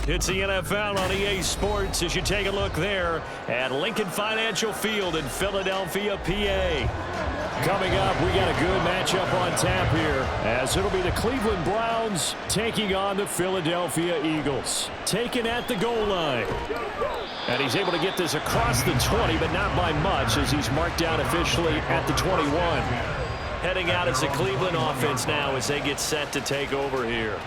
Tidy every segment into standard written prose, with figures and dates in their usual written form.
It's the NFL on EA Sports as you take a look there at Lincoln Financial Field in Philadelphia, PA. Coming up, we got a good matchup on tap here as it'll be the Cleveland Browns taking on the Philadelphia Eagles. Taken at the goal line. And he's able to get this across the 20, but not by much as he's marked down officially at the 21. Heading out as the Cleveland offense now as they get set to take over here.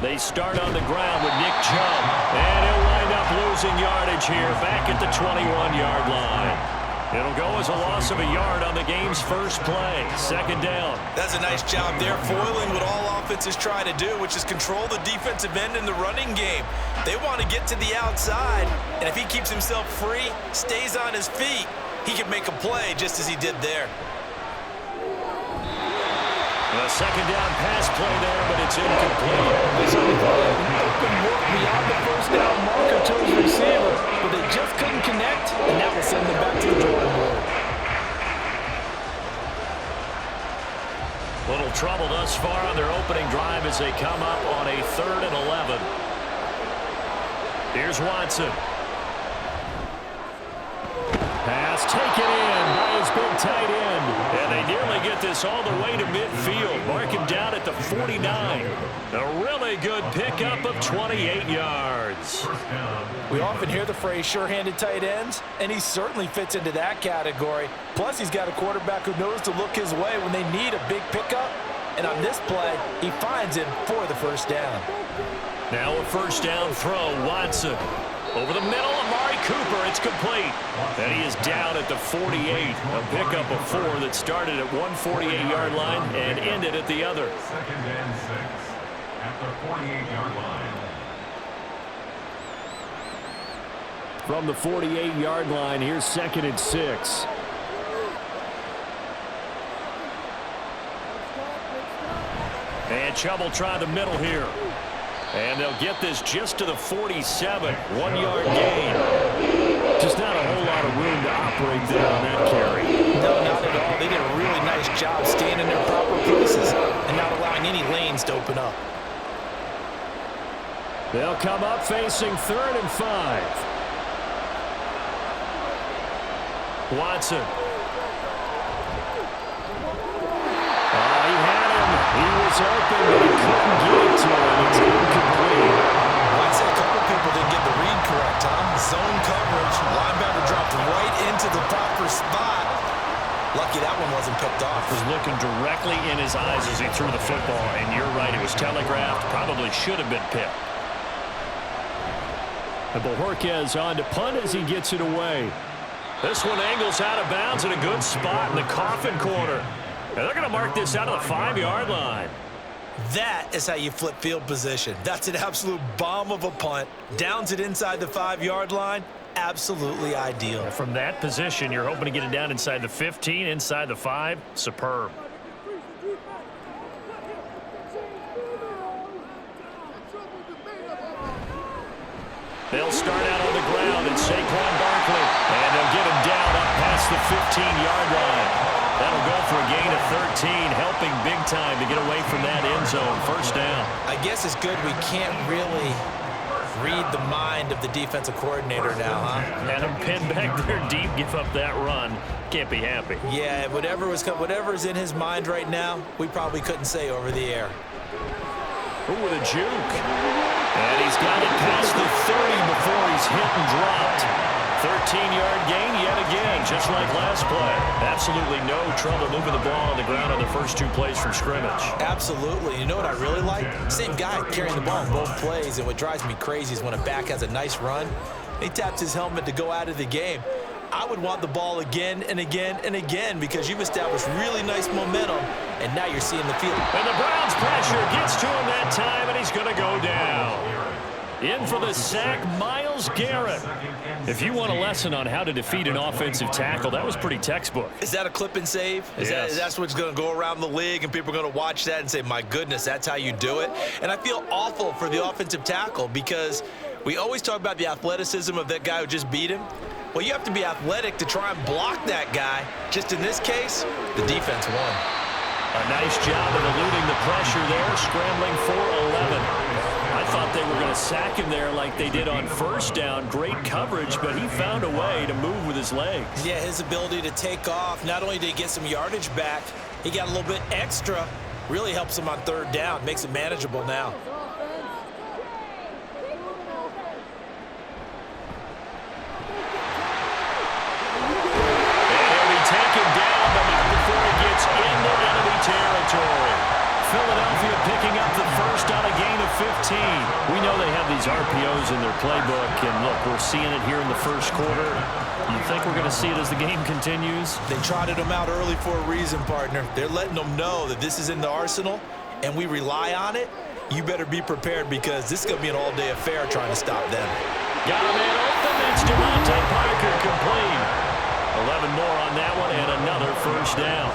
They start on the ground with Nick Chubb. And he'll wind up losing yardage here back at the 21-yard line. It'll go as a loss of a yard on the game's first play. Second down. That's a nice job there, foiling what all offenses try to do, which is control the defensive end in the running game. They want to get to the outside, and if he keeps himself free, stays on his feet, he can make a play just as he did there. A second down pass play there, but it's incomplete. Open work beyond the first down marker to his receiver, but they just couldn't connect, and that will send them back to the drawing board. Little trouble thus far on their opening drive as they come up on a 3rd and 11. Here's Watson. Pass taken in by his big tight end. And they nearly get this all the way to midfield. Mark him down at the 49. A really good pickup of 28 yards. We often hear the phrase sure-handed tight ends, and he certainly fits into that category. Plus, he's got a quarterback who knows to look his way when they need a big pickup. And on this play, he finds him for the first down. Now a first down throw, Watson. Over the middle, Amari Cooper, it's complete. And he is down at the 48. A pickup of 4 that started at 148-yard line and ended at the other. 2nd and 6 at the 48-yard line. From the 48-yard line, here's 2nd and 6. And Chubb will try the middle here. And they'll get this just to the 47. 1-yard gain. Just not a whole lot of room to operate there on that carry. No, not at all. They did a really nice job staying in their proper places and not allowing any lanes to open up. They'll come up facing 3rd and 5. Watson. He had him. He was open, but he couldn't get it to him. It's incomplete. I'd say a couple people didn't get the read correct, huh? Zone coverage. Linebacker dropped right into the proper spot. Lucky that one wasn't picked off. Was looking directly in his eyes as he threw the football, and you're right, it was telegraphed. Probably should have been picked. And Bojorquez on to punt as he gets it away. This one angles out of bounds in a good spot in the coffin corner. And they're going to mark this out of the 5-yard line. That is how you flip field position. That's an absolute bomb of a punt. Downs it inside the 5-yard line. Absolutely ideal. From that position, you're hoping to get it down inside the 15, inside the 5. Superb. They'll start out on the ground and Saquon Barkley. And they'll get him down up past the 15-yard line. That'll go for a gain of 13, helping big time to get away from that end zone. First down. I guess it's good we can't really read the mind of the defensive coordinator now, huh? Had him pinned back there deep, give up that run. Can't be happy. Yeah, whatever's in his mind right now, we probably couldn't say over the air. Ooh, with a juke. And he's got it past the 30 before he's hit and dropped. 13-yard gain yet again, just like last play. Absolutely no trouble moving the ball on the ground on the first 2 plays from scrimmage. Absolutely. You know what I really like? Same guy carrying the ball in both plays, and what drives me crazy is when a back has a nice run, he taps his helmet to go out of the game. I would want the ball again and again and again because you've established really nice momentum, and now you're seeing the field. And the Browns pressure gets to him that time, and he's going to go down. In for the sack, Myles Garrett. If you want a lesson on how to defeat an offensive tackle, that was pretty textbook. Is that a clip and save? Yes. That's what's going to go around the league, and people are going to watch that and say, my goodness, that's how you do it? And I feel awful for the offensive tackle because We always talk about the athleticism of that guy who just beat him. Well, you have to be athletic to try and block that guy. Just in this case, the defense won. A nice job of eluding the pressure there, scrambling for 11. I thought they were going to sack him there like they did on first down. Great coverage, but he found a way to move with his legs. Yeah, his ability to take off, not only did he get some yardage back, he got a little bit extra. Really helps him on third down, makes it manageable now. Territory. Philadelphia picking up the first on a gain of 15. We know they have these RPOs in their playbook, and look, we're seeing it here in the first quarter. You think we're going to see it as the game continues? They trotted them out early for a reason, partner. They're letting them know that this is in the arsenal, and we rely on it. You better be prepared because this is going to be an all-day affair trying to stop them. Got a man open. That's Devontae Parker complete. 11 more on that one, and another first down.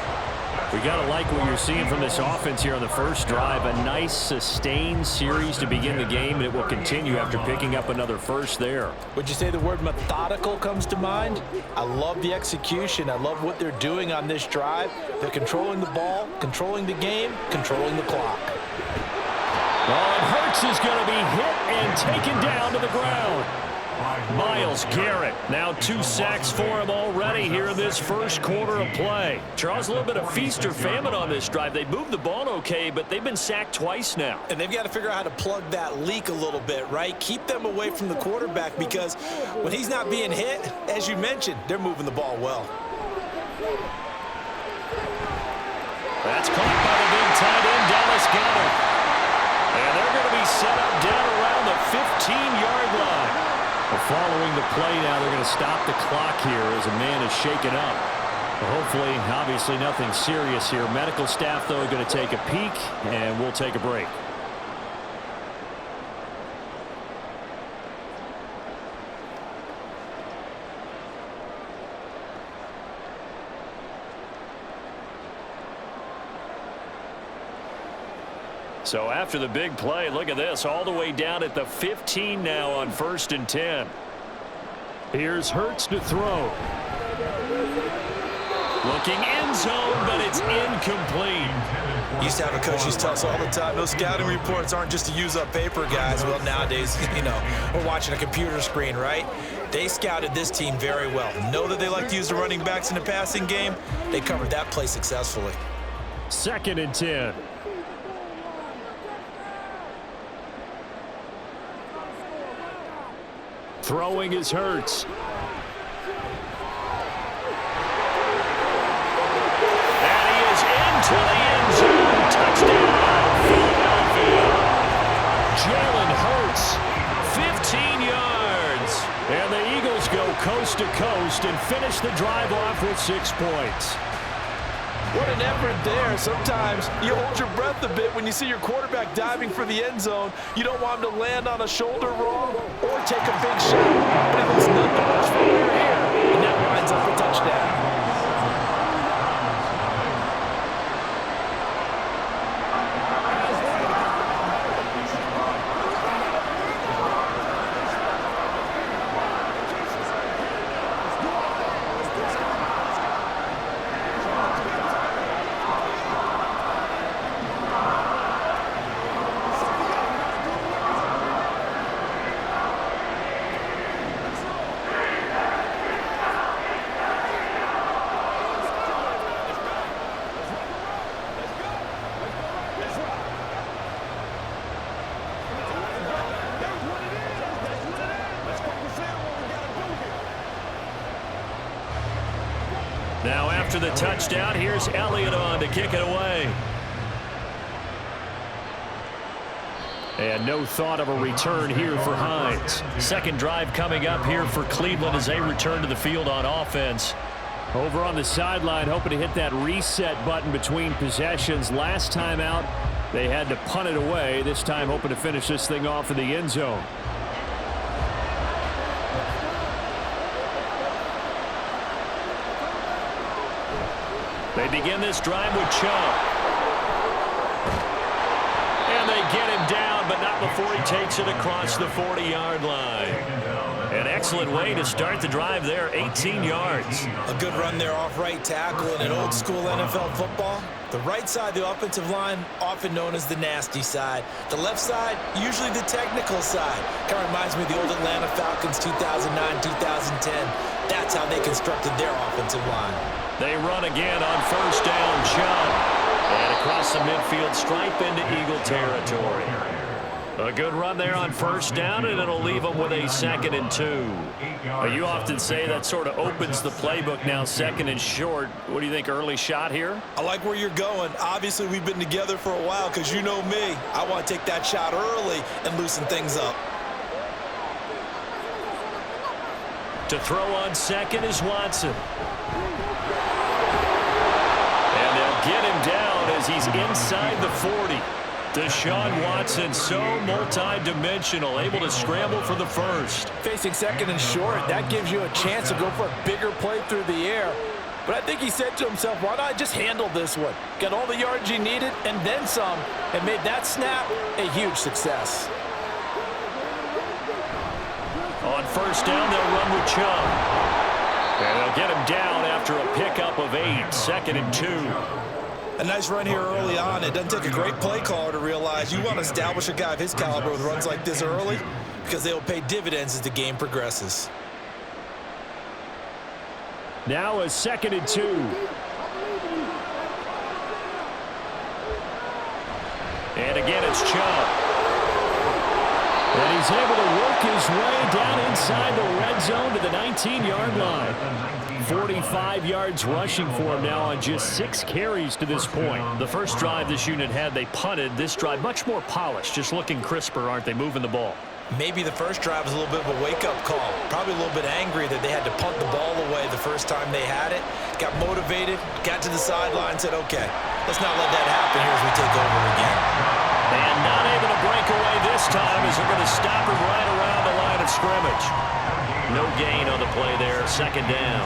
We got to like what you're seeing from this offense here on the first drive. A nice, sustained series to begin the game, and it will continue after picking up another first there. Would you say the word methodical comes to mind? I love the execution. I love what they're doing on this drive. They're controlling the ball, controlling the game, controlling the clock. Well, and Hurts is going to be hit and taken down to the ground. Myles Garrett, now 2 sacks for him already here in this first quarter of play. Charles, a little bit of feast or famine on this drive. They moved the ball okay, but they've been sacked twice now. And they've got to figure out how to plug that leak a little bit, right? Keep them away from the quarterback because when he's not being hit, as you mentioned, they're moving the ball well. That's caught by the big tight end, Dallas Goedert. And they're going to be set up down around the 15-yard line. Well, following the play now, they're going to stop the clock here as a man is shaken up. Well, hopefully, obviously nothing serious here. Medical staff, though, going to take a peek, and we'll take a break. So after the big play, look at this, all the way down at the 15 now on 1st and 10. Here's Hurts to throw. Looking end zone, but it's incomplete. Used to have a coach used to tell us all the time, those scouting reports aren't just to use up paper, guys. Well, nowadays, you know, we're watching a computer screen, right? They scouted this team very well. Know that they like to use the running backs in the passing game. They covered that play successfully. 2nd and 10. Throwing is Hurts. And he is into the end zone. Touchdown, Philadelphia. Jalen Hurts, 15 yards. And the Eagles go coast to coast and finish the drive off with 6 points. What an effort there. Sometimes you hold your breath a bit when you see your quarterback diving for the end zone. You don't want him to land on a shoulder wrong or take a big shot. But it was none the worse for here, and that winds up a touchdown. Now after the touchdown, here's Elliott on to kick it away. And no thought of a return here for Hines. Second drive coming up here for Cleveland as they return to the field on offense. Over on the sideline, hoping to hit that reset button between possessions. Last time out, they had to punt it away. This time hoping to finish this thing off in the end zone. They begin this drive with Chubb. And they get him down, but not before he takes it across the 40-yard line. An excellent way to start the drive there, 18 yards. A good run there off right tackle in an old-school NFL football. The right side, the offensive line, often known as the nasty side. The left side, usually the technical side. Kind of reminds me of the old Atlanta Falcons 2009, 2010. That's how they constructed their offensive line. They run again on first down, Chubb. And across the midfield stripe into Eagle territory. A good run there on first down, and it'll leave them with a 2nd and 2. You often say that sort of opens the playbook now, 2nd and short. What do you think, early shot here? I like where you're going. Obviously, we've been together for a while because you know me. I want to take that shot early and loosen things up. To throw on 2nd is Watson. And they'll get him down as he's inside the 40. Deshaun Watson, so multi-dimensional, able to scramble for the first. Facing 2nd and short, that gives you a chance to go for a bigger play through the air. But I think he said to himself, why not just handle this one? Got all the yards he needed and then some, and made that snap a huge success. On first down, they'll run with Chubb. And they'll get him down after a pickup of 8, 2nd and 2. A nice run here early on. It doesn't take a great play caller to realize you want to establish a guy of his caliber with runs like this early because they will pay dividends as the game progresses. Now a 2nd and 2. And again, it's Chubb. And he's able to work his way down inside the red zone to the 19-yard line. 45 yards rushing for him now on just 6 carries to this point. The first drive this unit had, they punted. This drive, much more polished, just looking crisper, aren't they, moving the ball? Maybe the first drive was a little bit of a wake-up call. Probably a little bit angry that they had to punt the ball away the first time they had it. Got motivated, got to the sideline, said, okay, let's not let that happen here as we take over again. And not able to break away this time as they're going to stop him right around the line of scrimmage. No gain on the play there, 2nd down.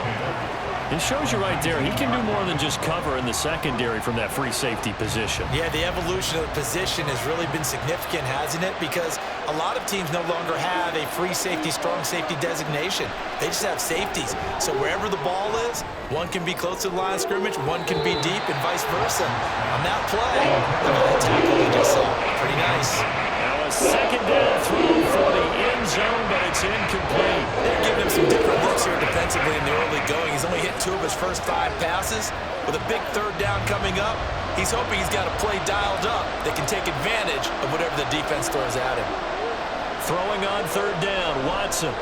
It shows you right there, he can do more than just cover in the secondary from that free safety position. Yeah, the evolution of the position has really been significant, hasn't it? Because a lot of teams no longer have a free safety, strong safety designation. They just have safeties. So wherever the ball is, one can be close to the line of scrimmage, one can be deep, and vice versa. On that play, look at that tackle we just saw. Pretty nice. Now a 2nd down throw for the end zone, but it's incomplete. They're giving him some different looks here defensively in the early going. He's only hit 2 of his first 5 passes. With a big 3rd down coming up, he's hoping he's got a play dialed up that can take advantage of whatever the defense throws at him. Throwing on 3rd down, Watson.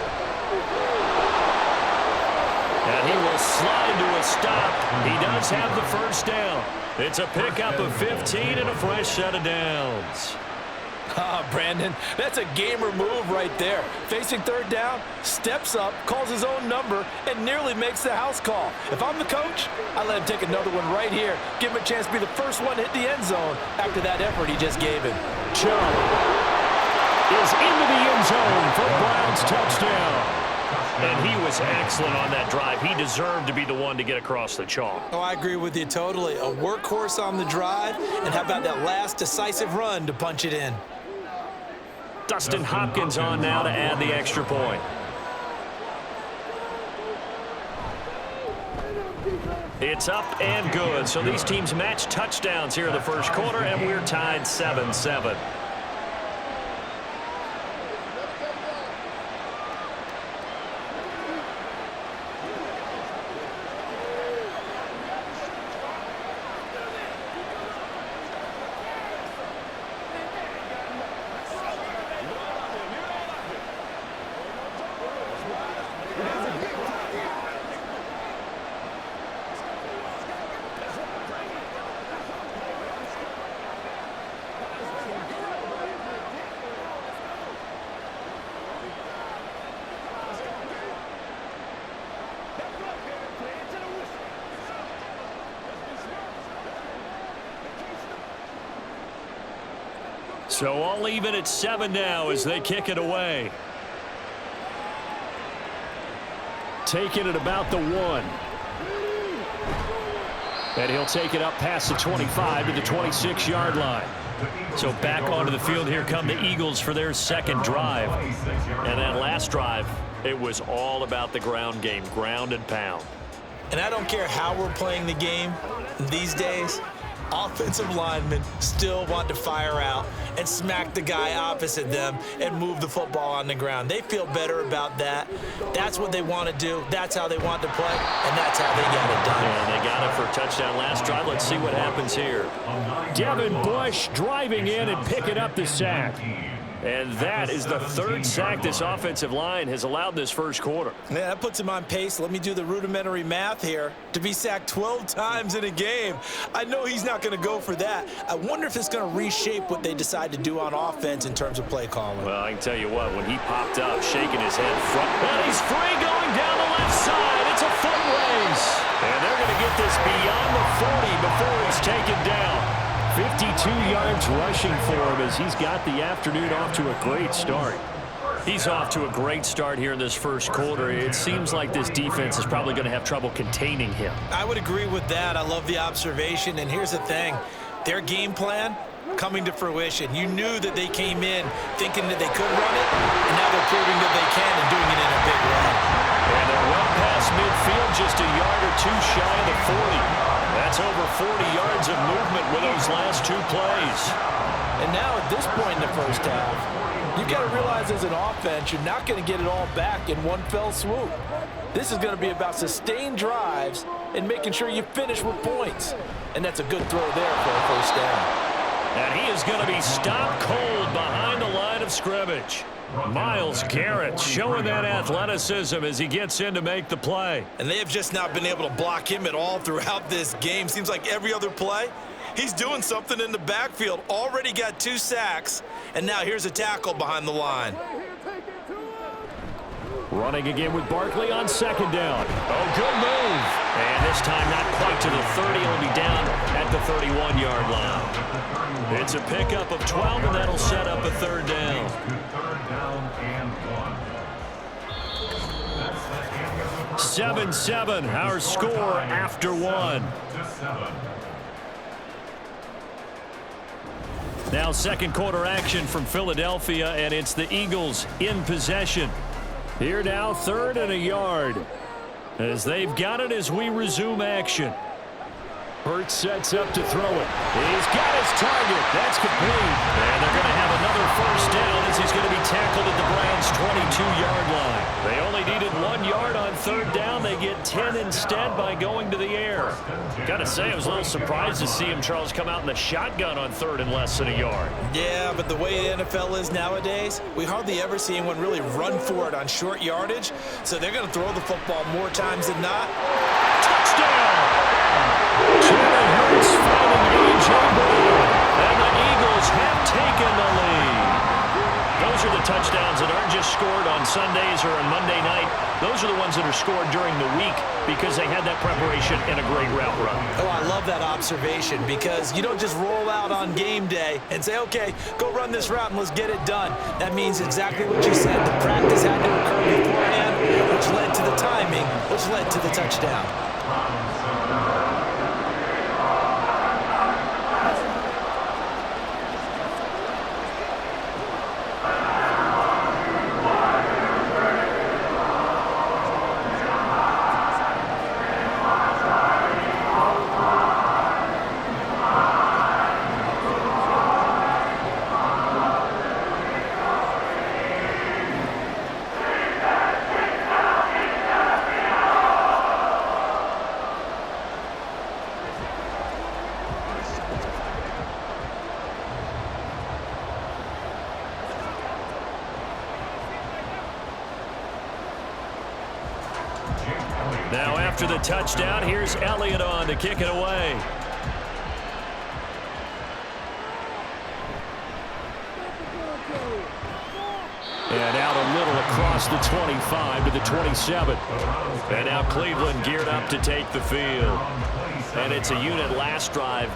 And he will slide to a stop. He does have the first down. It's a pickup of 15 and a fresh set of downs. Brandon, that's a gamer move right there. Facing 3rd down, steps up, calls his own number, and nearly makes the house call. If I'm the coach, I let him take another one right here. Give him a chance to be the first one to hit the end zone after that effort he just gave him. Chubb is into the end zone for Brown's touchdown. And he was excellent on that drive. He deserved to be the one to get across the chalk. Oh, I agree with you totally. A workhorse on the drive, and how about that last decisive run to punch it in? Dustin Hopkins on now to add the extra point. It's up and good. So these teams match touchdowns here in the first quarter, and we're tied 7-7. So all even at 7 now as they kick it away. Taking it about the 1. And he'll take it up past the 25 to the 26-yard line. So back onto the field, here come the Eagles for their second drive. And that last drive, it was all about the ground game, ground and pound. And I don't care how we're playing the game these days, offensive linemen still want to fire out and smack the guy opposite them and move the football on the ground. They feel better about that. That's what they want to do. That's how they want to play, and that's how they got it done. And they got it for a touchdown last drive. Let's see what happens here. Devin Bush driving in and picking up the sack. And that is the third sack this offensive line has allowed this first quarter. Yeah, that puts him on pace. Let me do the rudimentary math here. To be sacked 12 times in a game, I know he's not going to go for that. I wonder if it's going to reshape what they decide to do on offense in terms of play calling. Well, I can tell you what, when he popped up, shaking his head front, and he's free going down the left side. It's a foot race. And they're going to get this beyond the 40 before he's taken down. 52 yards rushing for him as he's got the afternoon off to a great start. He's off to a great start here in this first quarter. It seems like this defense is probably going to have trouble containing him. I would agree with that. I love the observation. And here's the thing. Their game plan coming to fruition. You knew that they came in thinking that they could run it, and now they're proving that they can and doing it in a big way. And they're well past midfield, just a yard or two shy of the 40. That's over 40 yards of movement with those last two plays. And now at this point in the first half, you've got to realize as an offense, you're not going to get it all back in one fell swoop. This is going to be about sustained drives and making sure you finish with points. And that's a good throw there for a first down. And he is going to be stopped cold behind the line of scrimmage. Myles Garrett showing that athleticism as he gets in to make the play. And they have just not been able to block him at all throughout this game. Seems like every other play, he's doing something in the backfield. Already got 2 sacks, and now here's a tackle behind the line. Running again with Barkley on second down. Oh, good move. And this time not quite to the 30. He'll be down at the 31-yard line. It's a pickup of 12, and that'll set up a third down. 7-7, our score after 1. Now second quarter action from Philadelphia, and it's the Eagles in possession. Here now, 3rd and a yard. As they've got it as we resume action. Hurts sets up to throw it. He's got his target. That's complete. And they're going to have another first down as he's going to be tackled at the Browns' 22-yard line. They only needed 1 yard on 3rd down. They get 10 instead by going to the air. Got to say, I was a little surprised to see him, Charles, come out in the shotgun on 3rd and less than a yard. Yeah, but the way the NFL is nowadays, we hardly ever see anyone really run for it on short yardage. So they're going to throw the football more times than not. Touchdown! Jalen Hurts finding A.J. Brown, and the Eagles have taken the lead. Those are the touchdowns that aren't just scored on Sundays or on Monday night. Those are the ones that are scored during the week because they had that preparation and a great route run. Oh, I love that observation because you don't just roll out on game day and say, okay, go run this route and let's get it done. That means exactly what you said. The practice had to occur beforehand, which led to the timing, which led to the touchdown. Now after the touchdown, here's Elliott on to kick it away. And out a little across the 25 to the 27. And now Cleveland geared up to take the field. And it's a unit last drive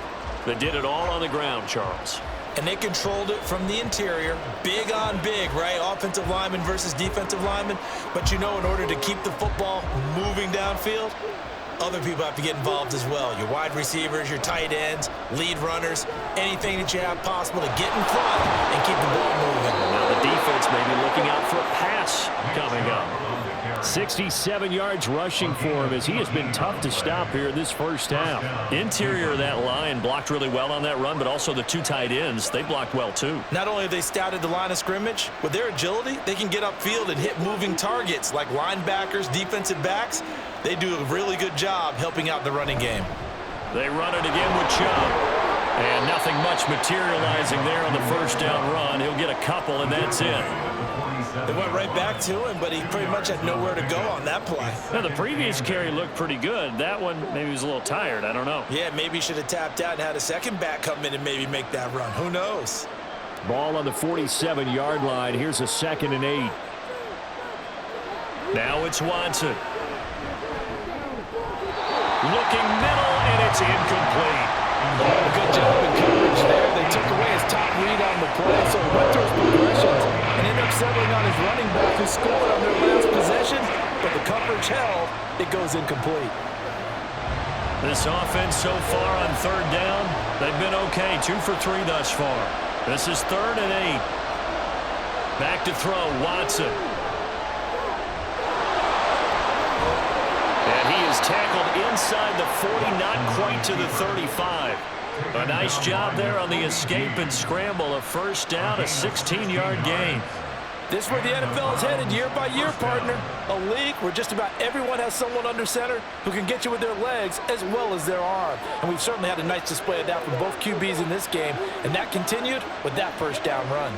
that did it all on the ground, Charles. And they controlled it from the interior, big on big, right? Offensive lineman versus defensive lineman. But you know, in order to keep the football moving downfield, Other people have to get involved as well. Your wide receivers, your tight ends, lead runners, anything that you have possible to get in front and keep the ball moving. Now the defense may be looking out for a pass coming up. 67 yards rushing for him as he has been tough to stop here in this first half. Interior of that line blocked really well on that run, but also the two tight ends, they blocked well too. Not only have they scouted the line of scrimmage, with their agility, they can get upfield and hit moving targets like linebackers, defensive backs. They do a really good job helping out the running game. They run it again with Chubb. And nothing much materializing there on the first down run. He'll get a couple, and that's it. They went right back to him, but he pretty much had nowhere to go on that play. Now, the previous carry looked pretty good. That one, maybe he was a little tired. I don't know. Yeah, maybe he should have tapped out and had a second back come in and maybe make that run. Who knows? Ball on the 47-yard line. Here's a 2nd and 8. Now it's Watson. Looking middle, and it's incomplete. Good job in coverage there. They took away his top read on the play, so he went through his progressions and ended up settling on his running back who scored on their last possession, but the coverage held. It goes incomplete. This offense so far on 3rd down, they've been okay. 2 for 3 thus far. This is 3rd and 8. Back to throw, Watson. And he is tackled inside the 40, not quite to the 35. A nice job there on the escape and scramble. A first down, a 16-yard gain. This is where the NFL is headed year by year, partner. A league where just about everyone has someone under center who can get you with their legs as well as their arm. And we've certainly had a nice display of that from both QBs in this game, and that continued with that first down run.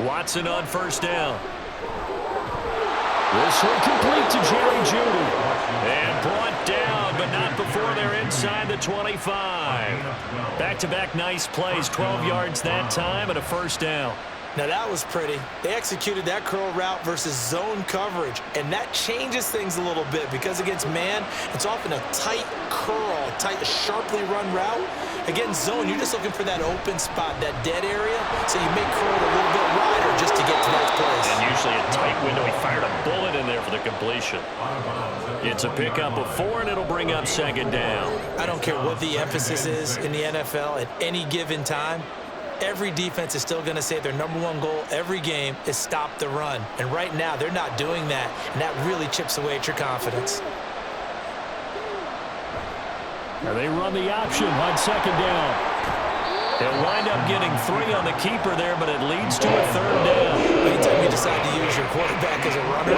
Watson on first down. This one complete to Jerry Jeudy. And brought down, but not before they're inside the 25. Back-to-back nice plays, 12 yards that time and a first down. Now that was pretty. They executed that curl route versus zone coverage, and that changes things a little bit because against man, it's often a tight curl, tight, sharply run route. Against zone, you're just looking for that open spot, that dead area, so you may curl it a little bit wider just to get to that place. And usually a tight window. He fired a bullet in there for the completion. It's a pickup of 4, and it'll bring up 2nd down. I don't care what the emphasis is in the NFL at any given time. Every defense is still going to say their #1 goal every game is stop the run. And right now, they're not doing that, and that really chips away at your confidence. Now they run the option on 2nd down. They'll wind up getting 3 on the keeper there, but it leads to a 3rd down. Anytime you decide to use your quarterback as a runner,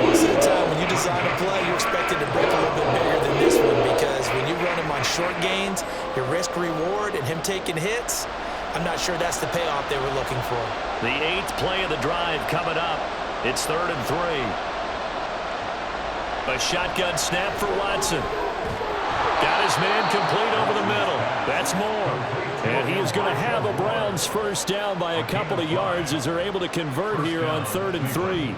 most of the time when you design a play, you're expected to break a little bit bigger than this one because when you run him on short gains, your risk-reward and him taking hits, I'm not sure that's the payoff they were looking for. The 8th play of the drive coming up. It's 3rd and 3. A shotgun snap for Watson. Got his man complete over the middle. That's more. And he is going to have a Browns first down by a couple of yards as they're able to convert here on 3rd and 3.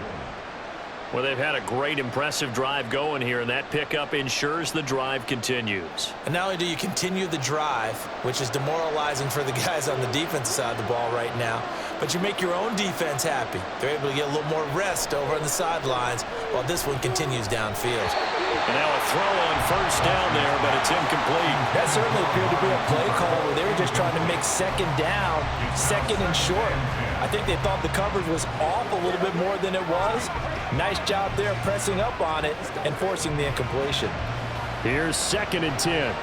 Well, they've had a great, impressive drive going here, and that pickup ensures the drive continues. And not only do you continue the drive, which is demoralizing for the guys on the defensive side of the ball right now, but you make your own defense happy. They're able to get a little more rest over on the sidelines while this one continues downfield. And now a throw on first down there, but it's incomplete. That certainly appeared to be a play call where they were just trying to make 2nd down, 2nd and short. I think they thought the coverage was off a little bit more than it was. Nice job there pressing up on it and forcing the incompletion. Here's 2nd and 10.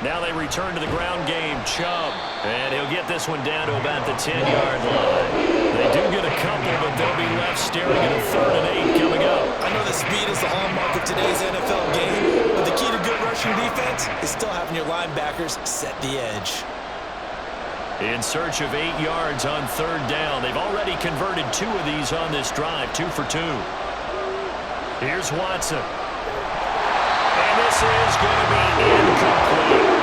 Now they return to the ground game. Chubb. And he'll get this one down to about the 10-yard line. They do get a couple, but they'll be left staring at a 3rd and 8 coming up. I know that speed is the hallmark of today's NFL game, but the key to good rushing defense is still having your linebackers set the edge. In search of 8 yards on 3rd down. They've already converted 2 of these on this drive, 2 for 2. Here's Watson. And this is going to be incomplete.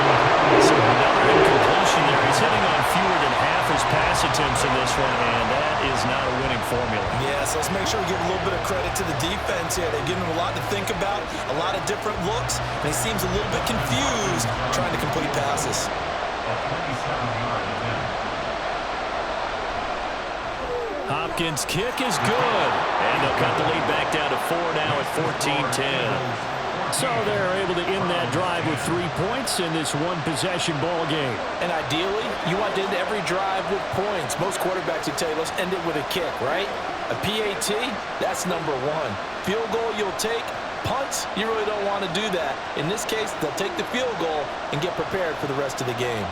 So another incompletion there. He's hitting on fewer than half his pass attempts in this one, and that is not a winning formula. Yeah, so let's make sure we give a little bit of credit to the defense here. They're giving him a lot to think about, a lot of different looks, and he seems a little bit confused trying to complete passes. Hopkins' kick is good. And they'll cut the lead back down to 4 now at 14-10. So they're able to end that drive with 3 points in this one-possession ball game. And ideally, you want to end every drive with points. Most quarterbacks would tell you, let's end it with a kick, right? A PAT, that's number one. Field goal you'll take. Punts, you really don't want to do that. In this case, they'll take the field goal and get prepared for the rest of the game.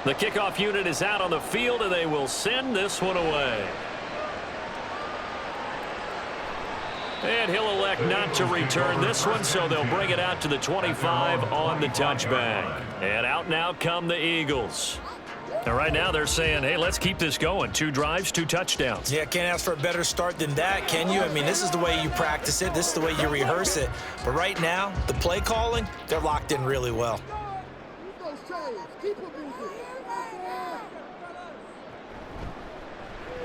The kickoff unit is out on the field, and they will send this one away. And he'll elect not to return this one, so they'll bring it out to the 25 on the touchback. And out now come the Eagles. And right now they're saying, hey, let's keep this going. 2 drives, 2 touchdowns. Yeah, can't ask for a better start than that, can you? I mean, this is the way you practice it. This is the way you rehearse it. But right now, the play calling, they're locked in really well.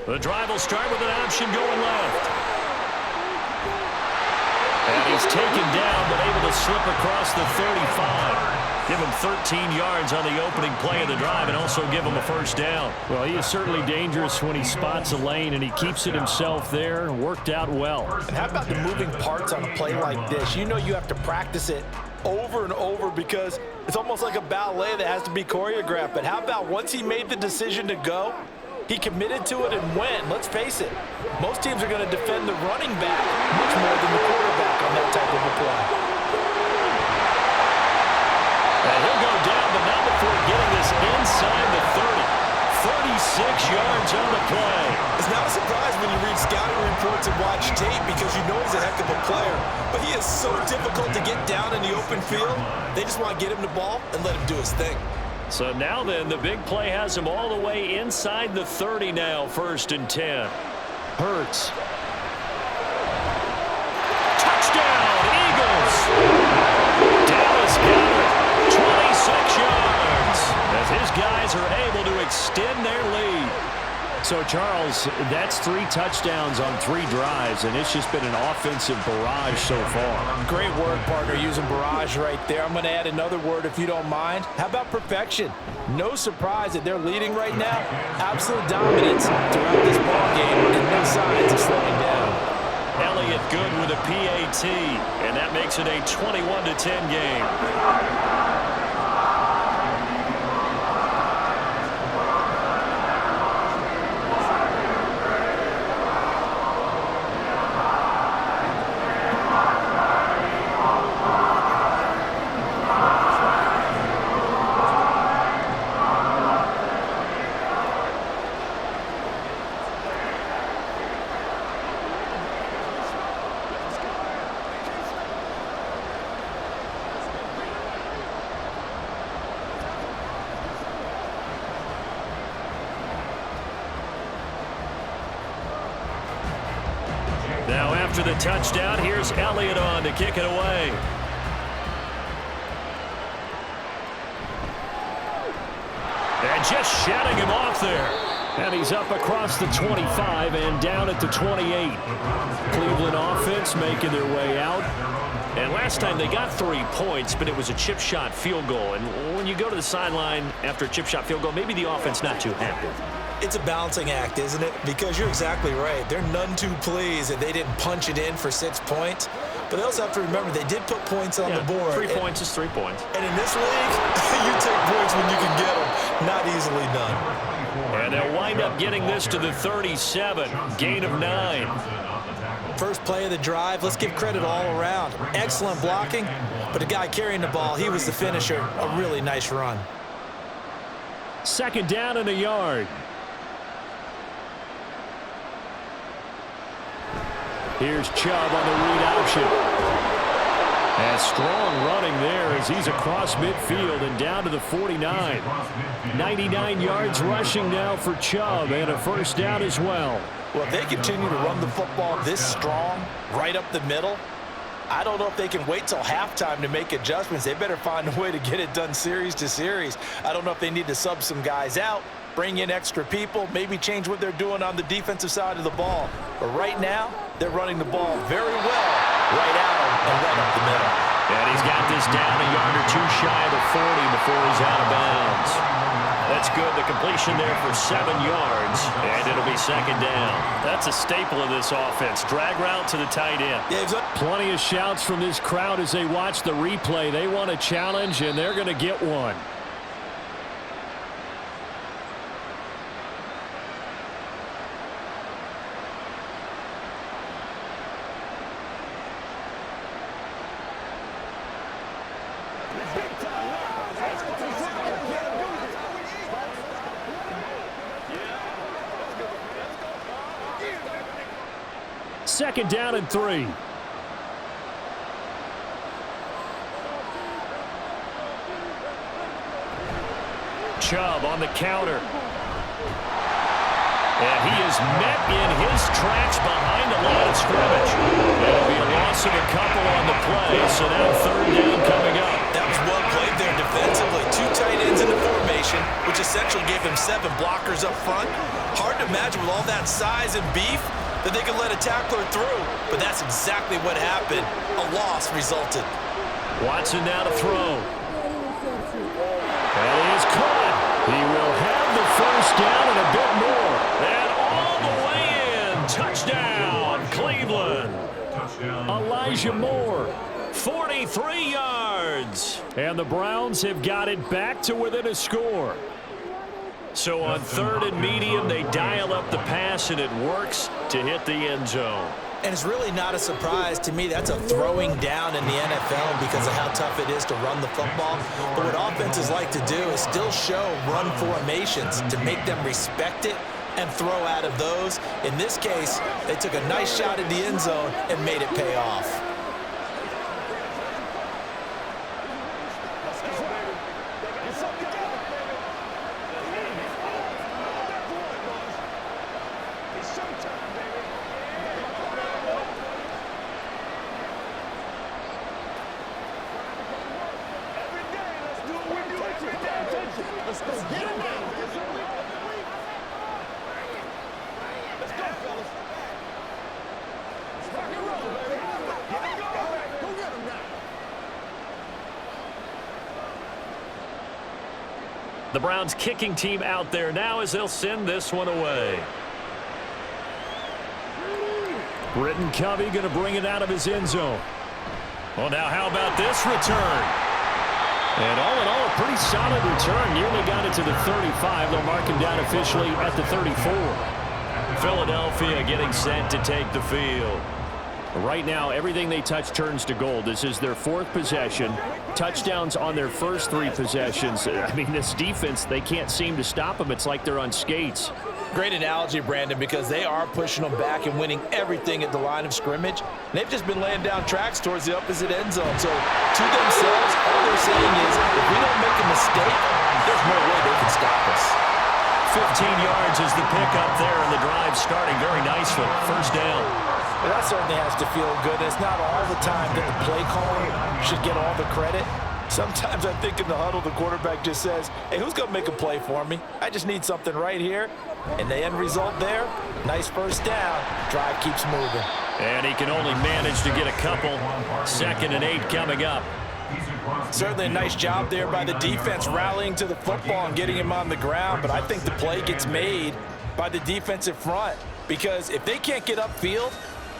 The drive will start with an option going left. And he's taken down, but able to slip across the 35. Give him 13 yards on the opening play of the drive and also give him a first down. Well, he is certainly dangerous when he spots a lane, and he keeps it himself there. Worked out well. And how about the moving parts on a play like this? You know you have to practice it over and over because it's almost like a ballet that has to be choreographed. But how about once he made the decision to go, he committed to it and went. Let's face it, most teams are going to defend the running back much more than the quarterback on that type of a play. And he'll go down, but not before getting this inside the 30. 36 yards on the play. It's not a surprise when you read scouting reports and watch tape because you know he's a heck of a player. But he is so difficult to get down in the open field. They just want to get him the ball and let him do his thing. So now then, the big play has him all the way inside the 30 now, 1st and 10. Hurts. Touchdown, Eagles! Dallas got it, 26 yards, as his guys are able to extend their lead. So, Charles, that's 3 touchdowns on 3 drives, and it's just been an offensive barrage so far. Great word, partner, using barrage right there. I'm going to add another word if you don't mind. How about perfection? No surprise that they're leading right now. Absolute dominance throughout this ball game, and no signs of slowing down. Elliott good with a PAT, and that makes it a 21-10 game. Now after the touchdown, here's Elliott on to kick it away. And just shutting him off there. And he's up across the 25 and down at the 28. Cleveland offense making their way out. And last time they got 3 points, but it was a chip shot field goal. And when you go to the sideline after a chip shot field goal, maybe the offense not too happy. It's a balancing act, isn't it? Because you're exactly right. They're none too pleased that they didn't punch it in for 6 points. But they also have to remember they did put points on the board. 3 points is 3 points. And in this league, you take points when you can get them. Not easily done. And they'll wind up getting this to the 37. Gain of 9. First play of the drive, let's give credit all around. Excellent blocking, but the guy carrying the ball, he was the finisher. A really nice run. 2nd down and a yard. Here's Chubb on the read option. And strong running there as he's across midfield and down to the 49. 99 yards rushing now for Chubb and a first down as well. Well, if they continue to run the football this strong, right up the middle, I don't know if they can wait till halftime to make adjustments. They better find a way to get it done series to series. I don't know if they need to sub some guys out, bring in extra people, maybe change what they're doing on the defensive side of the ball. But right now, they're running the ball very well right at them and right up the middle. And he's got this down a yard or two shy of the 40 before he's out of bounds. That's good. The completion there for 7 yards, and it'll be second down. That's a staple of this offense. Drag route to the tight end. Plenty of shouts from this crowd as they watch the replay. They want a challenge, and they're going to get one. Second down and 3. Chubb on the counter. And he is met in his tracks behind the line of scrimmage. That'll be a loss of a couple on the play, so now third down coming up. That was well played there defensively. 2 tight ends in the formation, which essentially gave him 7 blockers up front. Hard to imagine with all that size and beef that they could let a tackler through, but that's exactly what happened. A loss resulted. Watson now to throw. And he is caught. He will have the first down and a bit more. And all the way in. Touchdown, Cleveland. Elijah Moore, 43 yards. And the Browns have got it back to within a score. So on third and medium, they dial up the pass, and it works to hit the end zone. And it's really not a surprise to me. That's a throwing down in the NFL because of how tough it is to run the football. But what offenses like to do is still show run formations to make them respect it and throw out of those. In this case, they took a nice shot at the end zone and made it pay off. The Browns kicking team out there now as they'll send this one away. Britton Covey going to bring it out of his end zone. Well, now how about this return? And all in all, a pretty solid return. Nearly got it to the 35. They'll mark him down officially at the 34. Philadelphia getting set to take the field. Right now, everything they touch turns to gold. This is their 4th possession. Touchdowns on their first 3 possessions. I mean, this defense, they can't seem to stop them. It's like they're on skates. Great analogy, Brandon, because they are pushing them back and winning everything at the line of scrimmage. They've just been laying down tracks towards the opposite end zone. So to themselves, all they're saying is, if we don't make a mistake, there's no way they can stop us. 15 yards is the pickup there, and the drive starting very nicely. First down. Well, that certainly has to feel good. It's not all the time that the play caller should get all the credit. Sometimes I think in the huddle, the quarterback just says, hey, who's going to make a play for me? I just need something right here. And the end result there, nice first down. Drive keeps moving. And he can only manage to get a couple. 2nd and 8 coming up. Certainly a nice job there by the defense rallying to the football and getting him on the ground. But I think the play gets made by the defensive front. Because if they can't get upfield,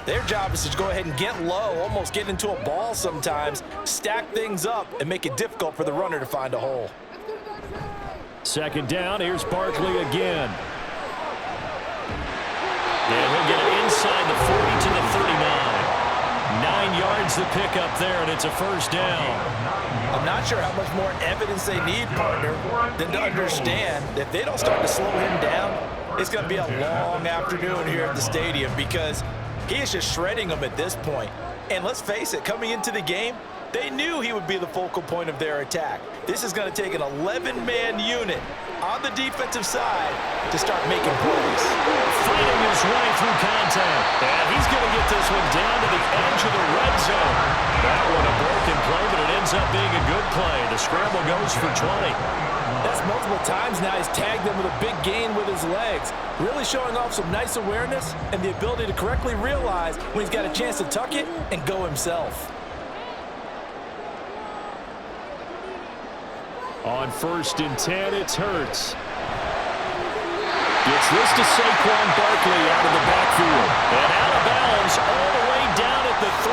their job is to go ahead and get low, almost get into a ball sometimes, stack things up, and make it difficult for the runner to find a hole. 2nd down, here's Barkley again. And he'll get it inside the 40 to the 39. 9 yards the pickup there, and it's a first down. I'm not sure how much more evidence they need, partner, than to understand that if they don't start to slow him down, it's going to be a long afternoon here at the stadium because he is just shredding them at this point. And let's face it, coming into the game, they knew he would be the focal point of their attack. This is going to take an 11-man unit on the defensive side to start making plays. Fighting his way through contact. And he's going to get this one down to the edge of the red zone. ends up being a good play. The scramble goes for 20. That's multiple times now he's tagged them with a big gain with his legs. Really showing off some nice awareness and the ability to correctly realize when he's got a chance to tuck it and go himself. On 1st and 10, it's Hurts. Gets this to Saquon Barkley out of the backfield. And out of bounds all the way down at the 3.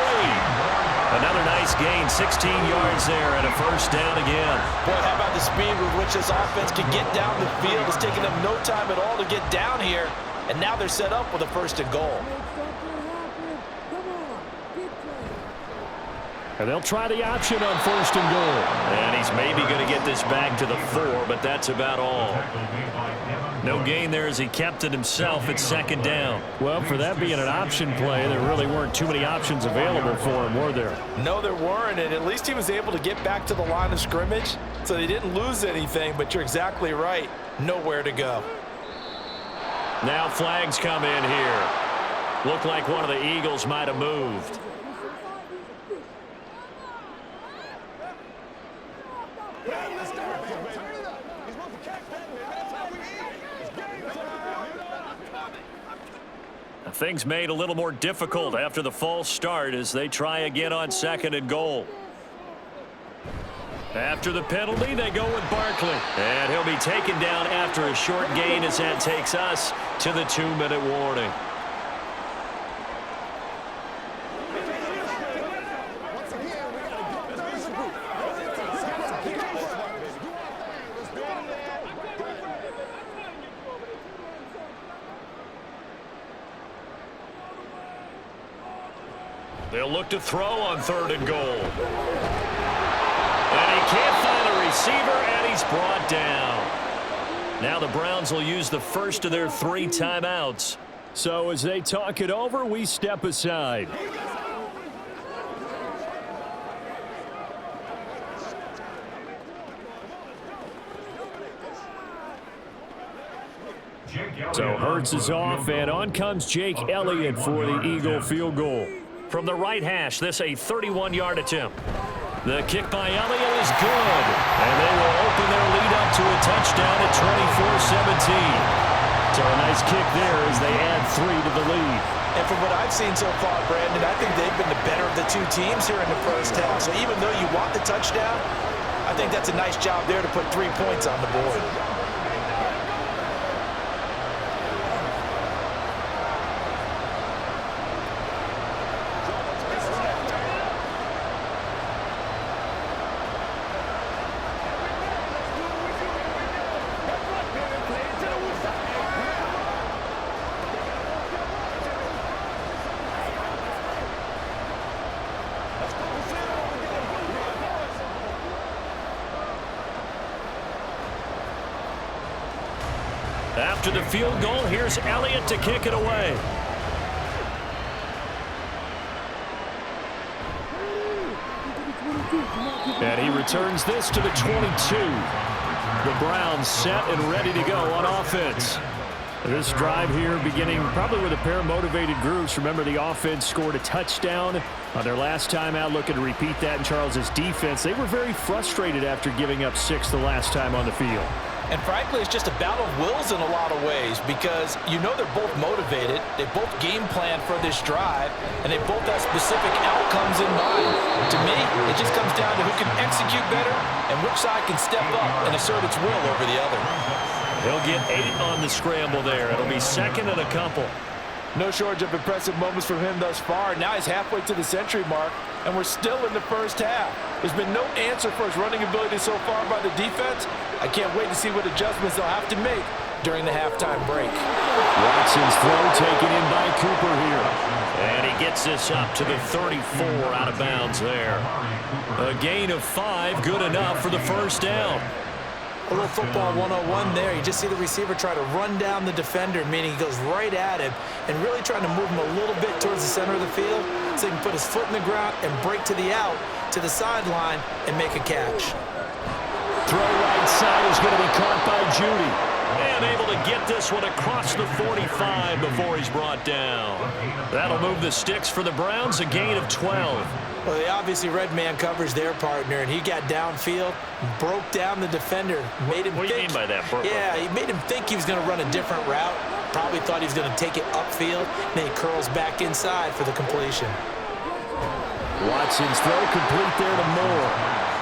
Another nice gain, 16 yards there and a first down again. Boy, how about the speed with which this offense can get down the field? It's taken them no time at all to get down here. And now they're set up with a 1st and goal. And they'll try the option on 1st and goal. And he's maybe going to get this back to the 4, but that's about all. No gain there as he kept it himself at 2nd down. Well, for that being an option play, there really weren't too many options available for him, were there? No, there weren't, and at least he was able to get back to the line of scrimmage, so they didn't lose anything, but you're exactly right. Nowhere to go. Now flags come in here. Looked like one of the Eagles might have moved. Things made a little more difficult after the false start as they try again on 2nd and goal. After the penalty, they go with Barkley. And he'll be taken down after a short gain as that takes us to the 2-minute warning. They'll look to throw on 3rd and goal. And he can't find a receiver, and he's brought down. Now the Browns will use the first of their 3 timeouts. So as they talk it over, we step aside. So Hurts is off, and on comes Jake Elliott for the Eagle field goal. From the right hash, this a 31-yard attempt. The kick by Elliott is good, and they will open their lead up to a touchdown at 24-17. So a nice kick there as they add 3 to the lead. And from what I've seen so far, Brandon, I think they've been the better of the 2 teams here in the first half. So even though you want the touchdown, I think that's a nice job there to put 3 points on the board. After the field goal, here's Elliott to kick it away. And he returns this to the 22. The Browns set and ready to go on offense. This drive here beginning probably with a pair of motivated groups. Remember, the offense scored a touchdown on their last time out. Looking to repeat that in Charles's defense. They were very frustrated after giving up 6 the last time on the field. And frankly, it's just a battle of wills in a lot of ways because you know they're both motivated, they both game plan for this drive, and they both have specific outcomes in mind. To me, it just comes down to who can execute better and which side can step up and assert its will over the other. He'll get 8 on the scramble there. It'll be 2nd and a couple. No shortage of impressive moments from him thus far. Now he's halfway to the century mark, and we're still in the first half. There's been no answer for his running ability so far by the defense. I can't wait to see what adjustments they'll have to make during the halftime break. Watson's throw taken in by Cooper here. And he gets this up to the 34 out of bounds there. A gain of 5, good enough for the first down. A little football 101 there. You just see the receiver try to run down the defender, meaning he goes right at him and really trying to move him a little bit towards the center of the field so he can put his foot in the ground and break to the out, to the sideline, and make a catch. Throw right side is going to be caught by Judy. And able to get this one across the 45 before he's brought down. That'll move the sticks for the Browns, a gain of 12. Well, they obviously red man coverage their partner, and he got downfield, broke down the defender, made him What do you mean by that, Brooke? Yeah, he made him think he was going to run a different route. Probably thought he was going to take it upfield. Then he curls back inside for the completion. Watson's throw complete there to Moore.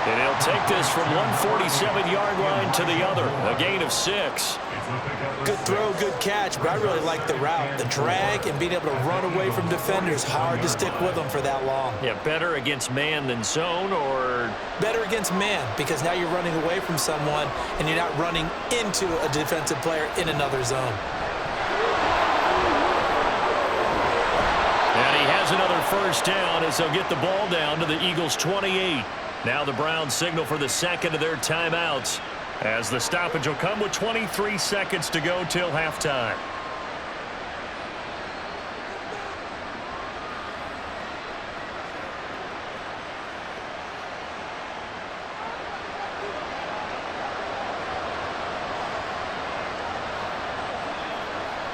And he'll take this from 147-yard line to the other, a gain of 6. Good throw, good catch, but I really like the route. The drag and being able to run away from defenders, hard to stick with them for that long. Yeah, better against man than zone, or? Better against man, because now you're running away from someone and you're not running into a defensive player in another zone. And he has another first down as they'll get the ball down to the Eagles' 28. Now the Browns signal for the second of their timeouts, as the stoppage will come with 23 seconds to go till halftime.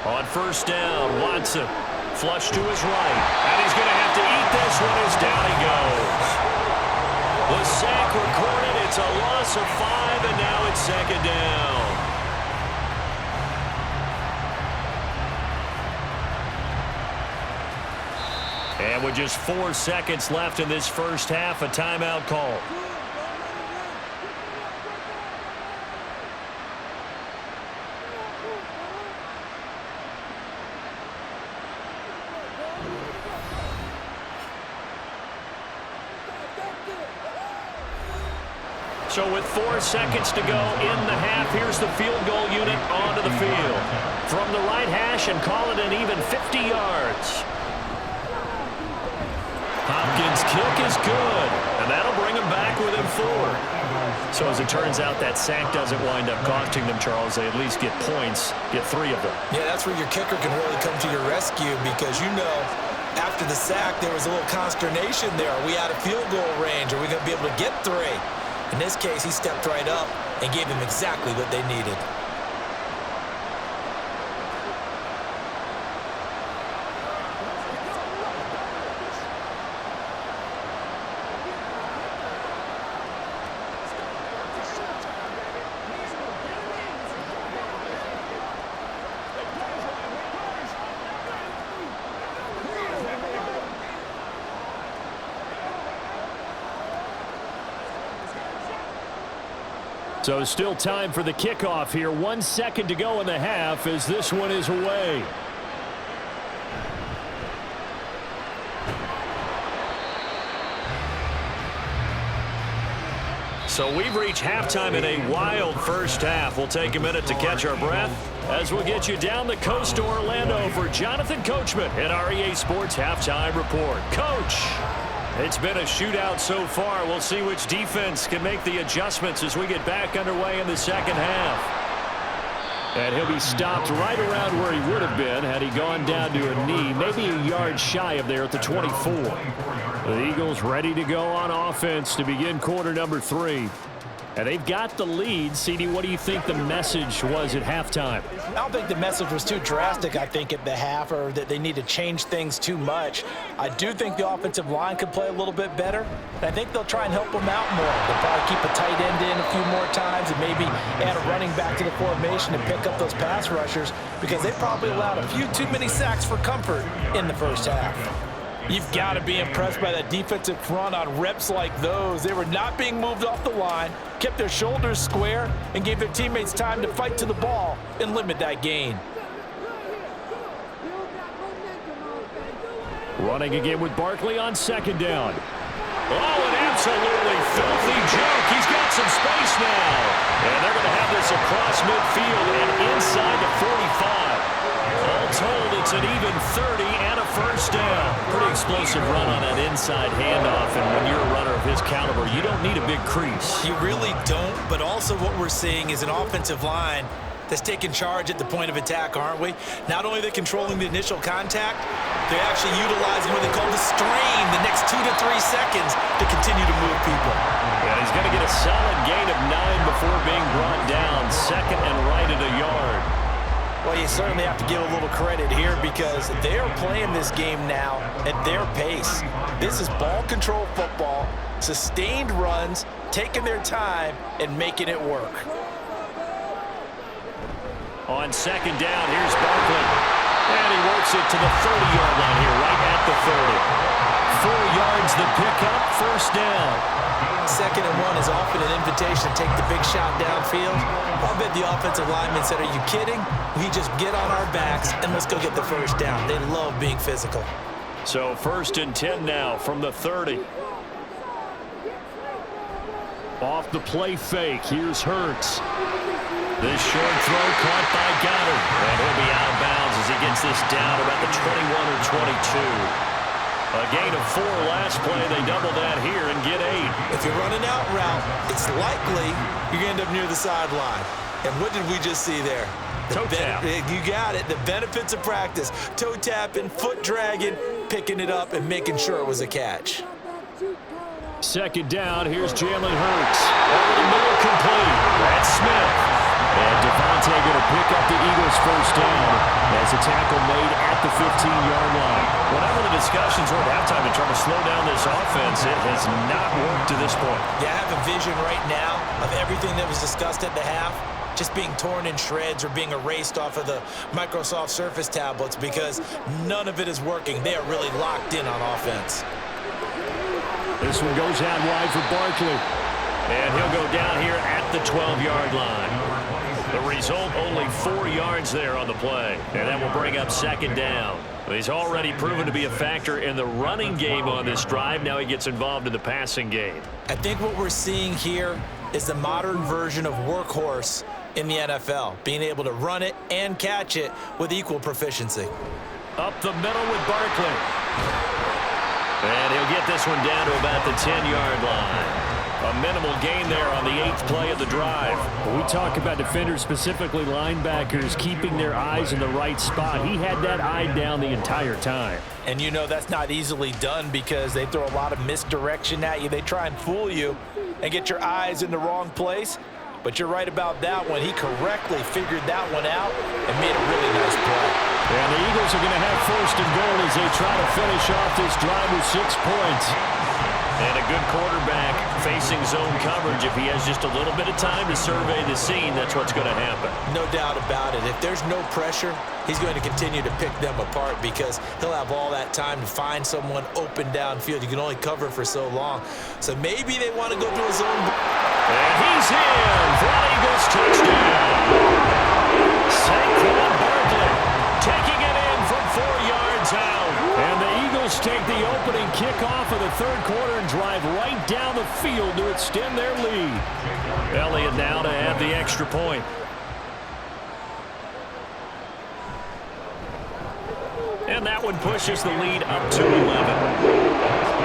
On first down, Watson flush to his right, and he's going to have to eat this one as down he goes. The sack recorded. It's a loss of 5, and now it's second down. And with just 4 seconds left in this first half, a timeout call. So with 4 seconds to go in the half, here's the field goal unit onto the field. From the right hash, and call it an even 50 yards. Hopkins' kick is good, and that'll bring him back within 4. So as it turns out, that sack doesn't wind up costing them, Charles. They at least get points, get 3 of them. Yeah, that's where your kicker can really come to your rescue, because after the sack, there was a little consternation there. Are we out of field goal range? Are we going to be able to get 3? In this case, he stepped right up and gave them exactly what they needed. So still time for the kickoff here. 1 second to go in the half as this one is away. So we've reached halftime in a wild first half. We'll take a minute to catch our breath as we'll get you down the coast to Orlando for Jonathan Coachman at REA Sports Halftime Report. Coach, it's been a shootout so far. We'll see which defense can make the adjustments as we get back underway in the second half. And he'll be stopped right around where he would have been had he gone down to a knee, maybe a yard shy of there at the 24. The Eagles ready to go on offense to begin quarter number 3. And they've got the lead. CD, what do you think the message was at halftime? I don't think the message was too drastic, I think, at the half, or that they need to change things too much. I do think the offensive line could play a little bit better. And I think they'll try and help them out more. They'll probably keep a tight end in a few more times and maybe add a running back to the formation and pick up those pass rushers, because they probably allowed a few too many sacks for comfort in the first half. You've got to be impressed by that defensive front on reps like those. They were not being moved off the line, kept their shoulders square, and gave their teammates time to fight to the ball and limit that gain. Running again with Barkley on second down. Oh, an absolutely filthy joke. He's got some space now. And they're going to have this across midfield and inside the 45. All told, it's an even 30 and a first down. Pretty explosive run on that inside handoff, and when you're a runner of his caliber, you don't need a big crease. You really don't, but also what we're seeing is an offensive line that's taking charge at the point of attack, aren't we? Not only are they controlling the initial contact, they're actually utilizing what they call the strain the next 2 to 3 seconds to continue to move people. And he's going to get a A solid gain of 9 before being brought down. Second and right at a yard. Well, you certainly have to give a little credit here because they're playing this game now at their pace. This is ball control football, sustained runs, taking their time, and making it work. On second down, here's Barkley. And he works it to the 30-yard line here, right at the 30. 4 yards the pickup, first down. Second and 1 is often an invitation to take the big shot downfield. I'll bet the offensive lineman said, are you kidding? We just get on our backs and let's go get the first down. They love being physical. So first and 10 now from the 30. Off the play fake, here's Hurts. This short throw caught by Goddard. And he'll be out of bounds as he gets this down about the 21 or 22. A gain of 4 last play. They double that here and get 8. If you're running out route, it's likely you're going to end up near the sideline. And what did we just see there? Toe tap. You got it. The benefits of practice. Toe tapping, foot dragging, picking it up, and making sure it was a catch. Second down, here's Jalen Hurts. Over the middle, complete. That's Smith. And Devontae going to pick up the Eagles' first down as a tackle made at the 15-yard line. Whatever the discussions were at halftime to try to slow down this offense, it has not worked to this point. Yeah, I have a vision right now of everything that was discussed at the half just being torn in shreds or being erased off of the Microsoft Surface tablets because none of it is working. They are really locked in on offense. This one goes out wide for Barkley. And he'll go down here at the 12-yard line. The result, only 4 yards there on the play. And that will bring up second down. He's already proven to be a factor in the running game on this drive. Now he gets involved in the passing game. I think what we're seeing here is the modern version of workhorse in the NFL, being able to run it and catch it with equal proficiency. Up the middle with Barkley. And he'll get this one down to about the 10-yard line. A minimal gain there on the 8th play of the drive. We talk about defenders, specifically linebackers, keeping their eyes in the right spot. He had that eye down the entire time. And you know that's not easily done because they throw a lot of misdirection at you. They try and fool you and get your eyes in the wrong place. But you're right about that one. He correctly figured that one out and made a really nice play. And the Eagles are going to have first and goal as they try to finish off this drive with 6 points. And a good quarterback facing zone coverage. If he has just a little bit of time to survey the scene, that's what's going to happen. No doubt about it. If there's no pressure, he's going to continue to pick them apart because he'll have all that time to find someone open downfield. You can only cover for so long. So maybe they want to go to a zone. And he's in for an Eagles touchdown. Saquon Barkley taking it in from 4 yards out. And the Eagles take the opening kickoff of the third quarter and drive right down the field to extend their lead. Elliott now to add the extra point. And that one pushes the lead up to 11.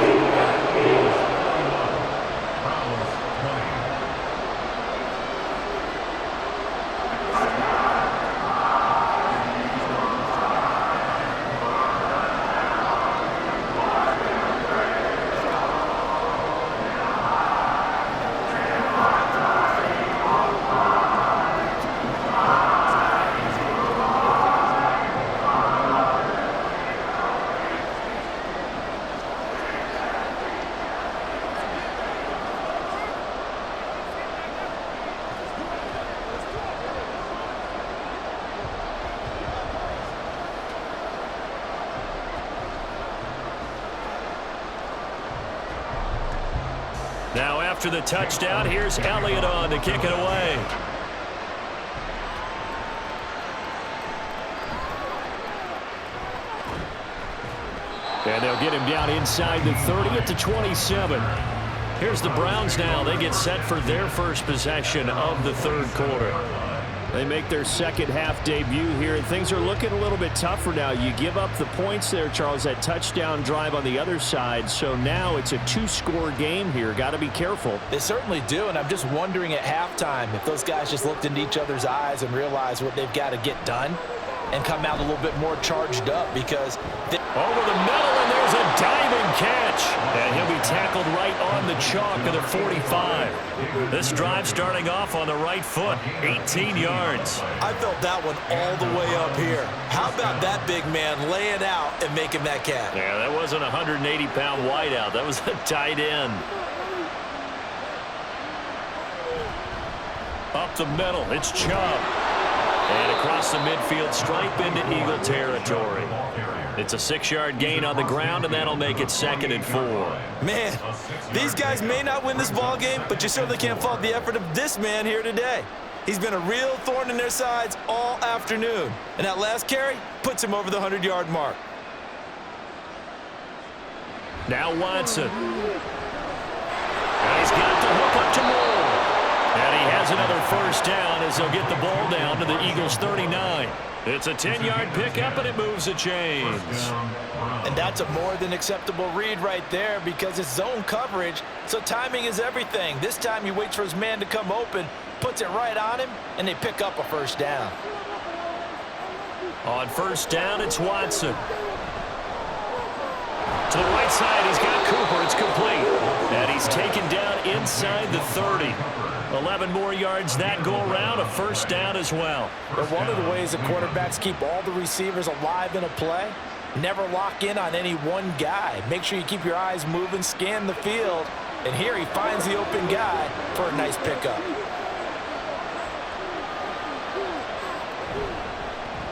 Now after the touchdown, here's Elliott on to kick it away. And they'll get him down inside the 30 at the 27. Here's the Browns now. They get set for their first possession of the third quarter. They make their second half debut here, and things are looking a little bit tougher now. You give up the points there, Charles, that touchdown drive on the other side. So now it's a 2-score game here. Got to be careful. They certainly do, and I'm just wondering at halftime if those guys just looked into each other's eyes and realized what they've got to get done and come out a little bit more charged up because... Over the middle, and there's a diving catch. And he'll be tackled right right on the chalk of the 45. This drive starting off on the right foot, 18 yards. I felt that one all the way up here. How about that big man laying out and making that catch? Yeah, that wasn't a 180-pound wideout. That was a tight end. Up the middle, it's Chubb. And across the midfield stripe into Eagle territory. It's a 6-yard gain on the ground, and that'll make it 2nd and 4. Man, these guys may not win this ball game, but you certainly can't fault the effort of this man here today. He's been a real thorn in their sides all afternoon. And that last carry puts him over the 100-yard mark. Now Watson. And he's got the hook up to Moore. And he has another first down as they'll get the ball down to the Eagles' 39. It's a 10-yard pickup, and it moves the chains. And that's a more than acceptable read right there because it's zone coverage, so timing is everything. This time he waits for his man to come open, puts it right on him, and they pick up a first down. On first down, it's Watson. To the right side, he's got Cooper. It's complete. And he's taken down inside the 30. 11 more yards that go around, a first down as well. But one of the ways that quarterbacks keep all the receivers alive in a play, never lock in on any one guy. Make sure you keep your eyes moving, scan the field. And here he finds the open guy for a nice pickup.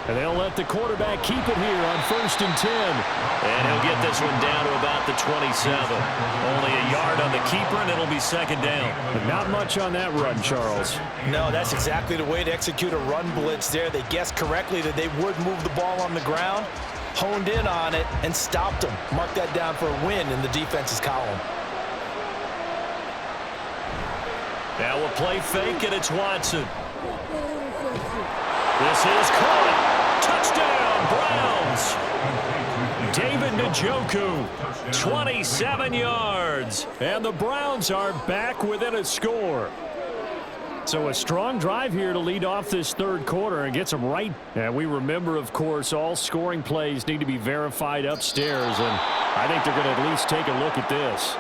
And they'll let the quarterback keep it here on 1st and 10. And he'll get this one down to about the 27. Only a yard on the keeper, and it'll be 2nd down. But not much on that run, Charles. No, that's exactly the way to execute a run blitz there. They guessed correctly that they would move the ball on the ground, honed in on it, and stopped them. Mark that down for a win in the defense's column. Now we'll play fake, and it's Watson. This is caught. Touchdown, Browns. David Njoku, 27 yards. And the Browns are back within a score. So a strong drive here to lead off this 3rd quarter and gets them right. And we remember, of course, all scoring plays need to be verified upstairs. And I think they're going to at least take a look at this.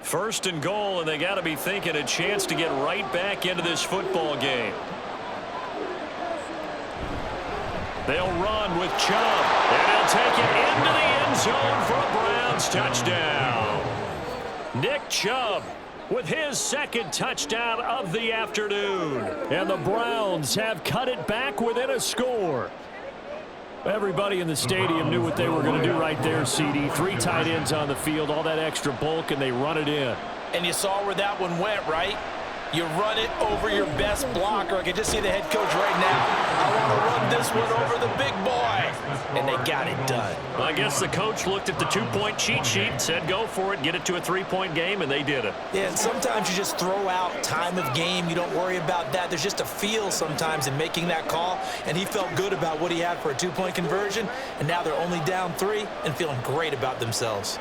First and goal, and they got to be thinking a chance to get right back into this football game. They'll run with Chubb, and he'll take it into the end zone for a Browns touchdown. Nick Chubb with his 2nd touchdown of the afternoon. And the Browns have cut it back within a score. Everybody in the stadium knew what they were going to do right there, CD. 3 tight ends on the field, all that extra bulk, and they run it in. And you saw where that one went, right? You run it over your best blocker. I can just see the head coach right now. I want to run this one over the big boy. And they got it done. I guess the coach looked at the 2-point cheat sheet, said go for it, get it to a 3-point game, and they did it. Yeah, and sometimes you just throw out time of game. You don't worry about that. There's just a feel sometimes in making that call, and he felt good about what he had for a 2-point conversion, and now they're only down 3 and feeling great about themselves.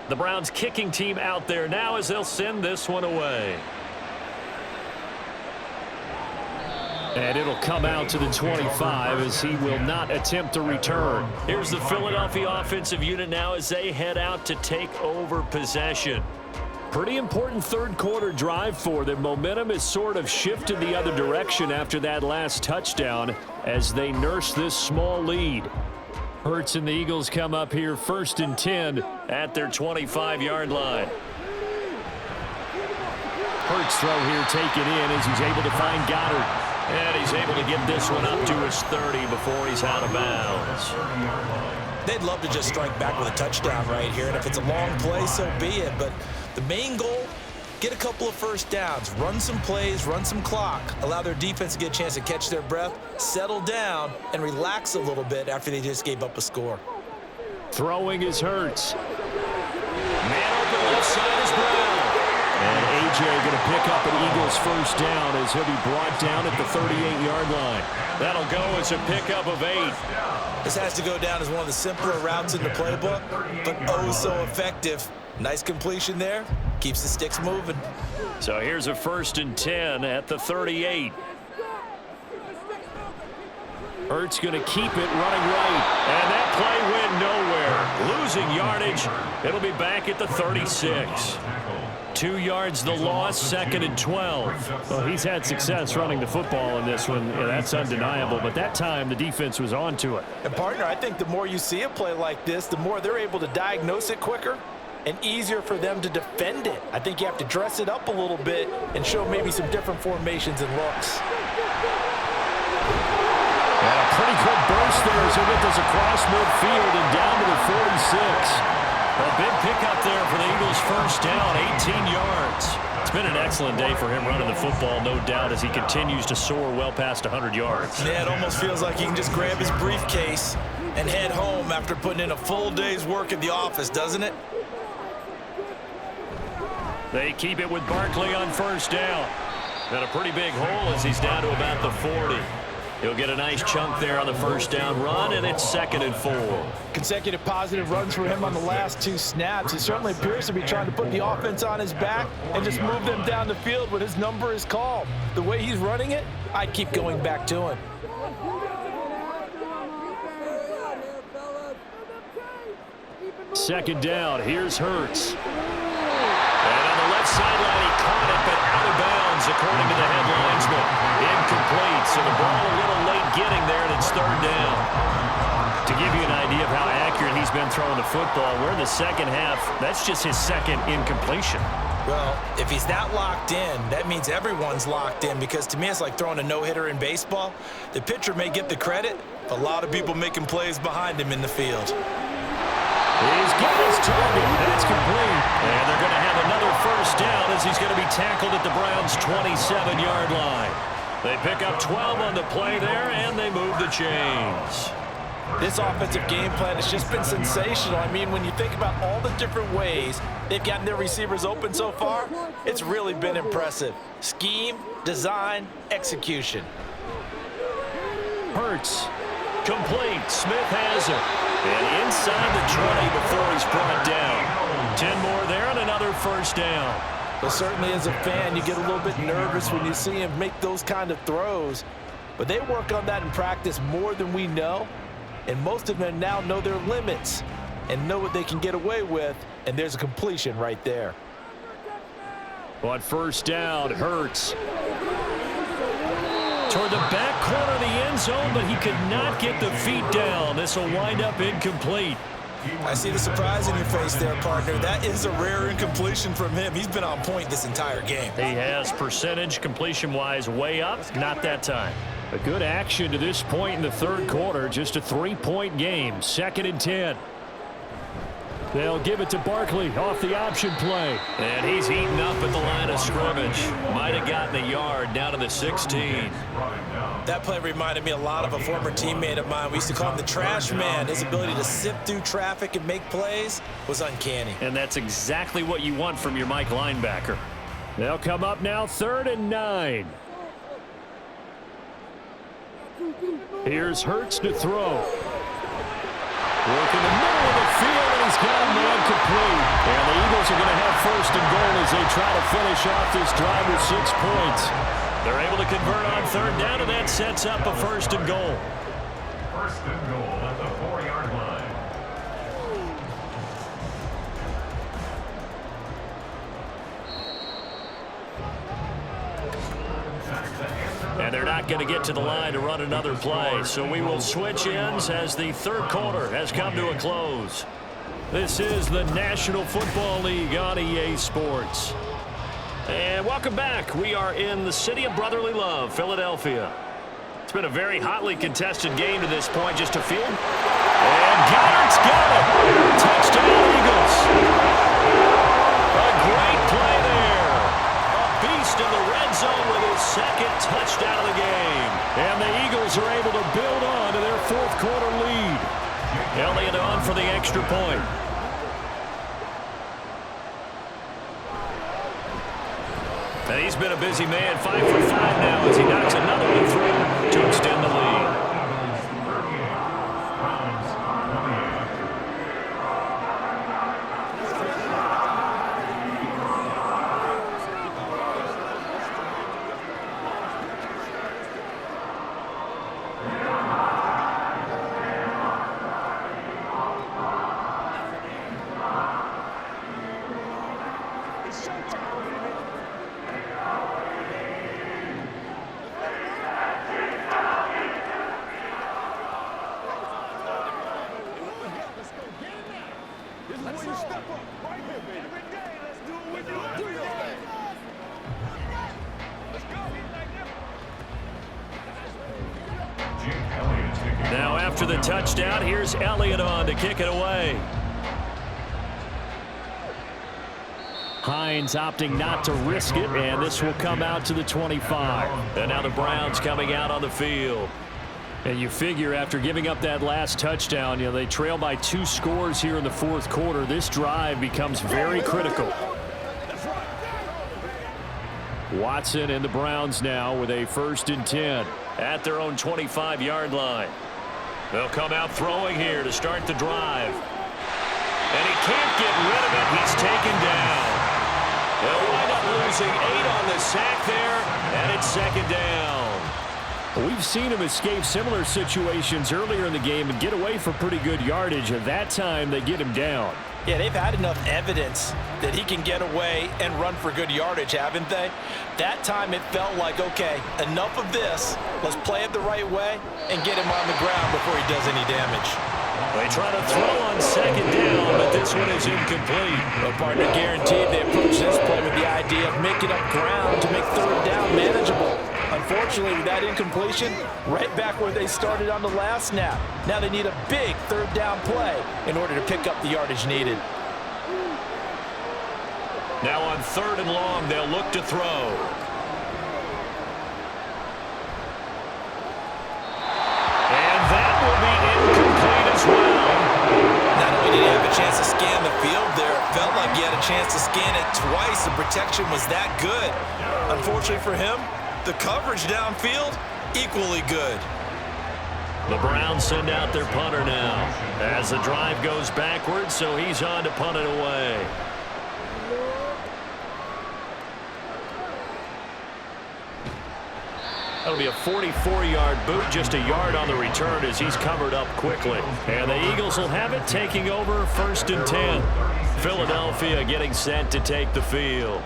The Browns kicking team out there now as they'll send this one away. And it'll come out to the 25 as he will not attempt to return. Here's the Philadelphia offensive unit now as they head out to take over possession. Pretty important 3rd quarter drive for them. Momentum has sort of shifted the other direction after that last touchdown as they nurse this small lead. Hurts and the Eagles come up here 1st and 10 at their 25-yard line. Hurts throw here taken in as he's able to find Goddard. And he's able to get this one up to his 30 before he's out of bounds. They'd love to just strike back with a touchdown right here, and if it's a long play, so be it. But the main goal, Get a couple of first downs, run some plays, run some clock, allow their defense to get a chance to catch their breath, settle down, and relax a little bit after they just gave up a score. Throwing is Hurts. Man open left side is Brown. And A.J. going to pick up an Eagles first down as he'll be brought down at the 38-yard line. That'll go as a pickup of 8. This has to go down as one of the simpler routes in the playbook, but oh so effective. Nice completion there. Keeps the sticks moving. So here's a 1st and 10 at the 38. Hurts going to keep it running right. And that play went nowhere. Losing yardage. It'll be back at the 36. 2 yards the loss, 2nd and 12. Well, he's had success running the football in this one. Yeah, that's undeniable. But that time, the defense was onto it. And, partner, I think the more you see a play like this, the more they're able to diagnose it quicker and easier for them to defend it. I think you have to dress it up a little bit and show maybe some different formations and looks. And a pretty quick burst there as he gets us across midfield and down to the 46. A big pickup there for the Eagles first down, 18 yards. It's been an excellent day for him running the football, no doubt, as he continues to soar well past 100 yards. Yeah, it almost feels like he can just grab his briefcase and head home after putting in a full day's work at the office, doesn't it? They keep it with Barkley on first down. Got a pretty big hole as he's down to about the 40. He'll get a nice chunk there on the first down run, and it's 2nd and 4. Consecutive positive runs for him on the last 2 snaps. He certainly appears to be trying to put the offense on his back and just move them down the field when his number is called. The way he's running it, I'd keep going back to him. Second down, here's Hurts. And on the left sideline, he caught it, but out of bounds, according to the head linesman. Incomplete, so the ball a little late getting there, and it's 3rd down. To give you an idea of how accurate he's been throwing the football, we're in the second half. That's just his 2nd incompletion. Well, if he's that locked in, that means everyone's locked in, because to me it's like throwing a no-hitter in baseball. The pitcher may get the credit, a lot of people making plays behind him in the field. He's got his target. That's complete. And they're going to have another first down as he's going to be tackled at the Browns' 27-yard line. They pick up 12 on the play there, and they move the chains. This offensive game plan has just been sensational. I mean, when you think about all the different ways they've gotten their receivers open so far, it's really been impressive. Scheme, design, execution. Hurts. Complete. Smith has it. And inside the 20 before he's brought down. 10 more there and another first down. Well, certainly as a fan, you get a little bit nervous when you see him make those kind of throws. But they work on that in practice more than we know. And most of them now know their limits and know what they can get away with. And there's a completion right there. On first down, Hurts. Toward the back corner of the end zone, but he could not get the feet down. This will wind up incomplete. I see the surprise in your face there, partner. That is a rare incompletion from him. He's been on point this entire game. He has percentage completion-wise way up. Not that time. A good action to this point in the 3rd quarter. Just a 3-point game. 2nd and 10. They'll give it to Barkley off the option play. And he's eaten up at the line of scrimmage. Might have gotten a yard down to the 16. That play reminded me a lot of a former teammate of mine. We used to call him the trash man. His ability to sift through traffic and make plays was uncanny. And that's exactly what you want from your Mike linebacker. They'll come up now 3rd and 9. Here's Hurts to throw. Work in the middle of the field, and he's got a man complete. And the Eagles are going to have 1st and goal as they try to finish off this drive with 6 points. They're able to convert on 3rd down, and that sets up a 1st and goal. 1st and goal at the 4-yard line. And they're not going to get to the line to run another play. So we will switch ends as the 3rd quarter has come to a close. This is the National Football League on EA Sports. And welcome back. We are in the city of brotherly love, Philadelphia. It's been a very hotly contested game to this point. Just a few. And Goddard's got it. Touchdown, Eagles. A great play there. Elliott on for the extra point. And he's been a busy man, 5 for 5 now as he knocks another one through to extend the lead. Now after the touchdown, here's Elliott on to kick it away. Hines opting not to risk it, and this will come out to the 25. And now the Browns coming out on the field. And you figure after giving up that last touchdown, they trail by 2 scores here in the fourth quarter. This drive becomes very critical. Watson and the Browns now with a 1st and 10 at their own 25-yard line. They'll come out throwing here to start the drive. And he can't get rid of it. He's taken down. They'll wind up losing 8 on the sack there, and it's 2nd down. We've seen him escape similar situations earlier in the game and get away for pretty good yardage. At that time, they get him down. Yeah, they've had enough evidence that he can get away and run for good yardage, haven't they? That time it felt like, okay, enough of this. Let's play it the right way and get him on the ground before he does any damage. They try to throw on 2nd down, but this one is incomplete. Well, partner, guaranteed they approach this play with the idea of making up ground to make 3rd down manageable. Unfortunately, with that incompletion, right back where they started on the last snap. Now they need a big 3rd down play in order to pick up the yardage needed. Now on 3rd and long, they'll look to throw. And that will be incomplete as well. Not only did he have a chance to scan the field there, it felt like he had a chance to scan it twice. The protection was that good. Unfortunately for him, the coverage downfield, equally good. The Browns send out their punter now as the drive goes backwards, so he's on to punt it away. That'll be a 44-yard boot, just a yard on the return as he's covered up quickly. And the Eagles will have it, taking over 1st and 10. Philadelphia getting set to take the field.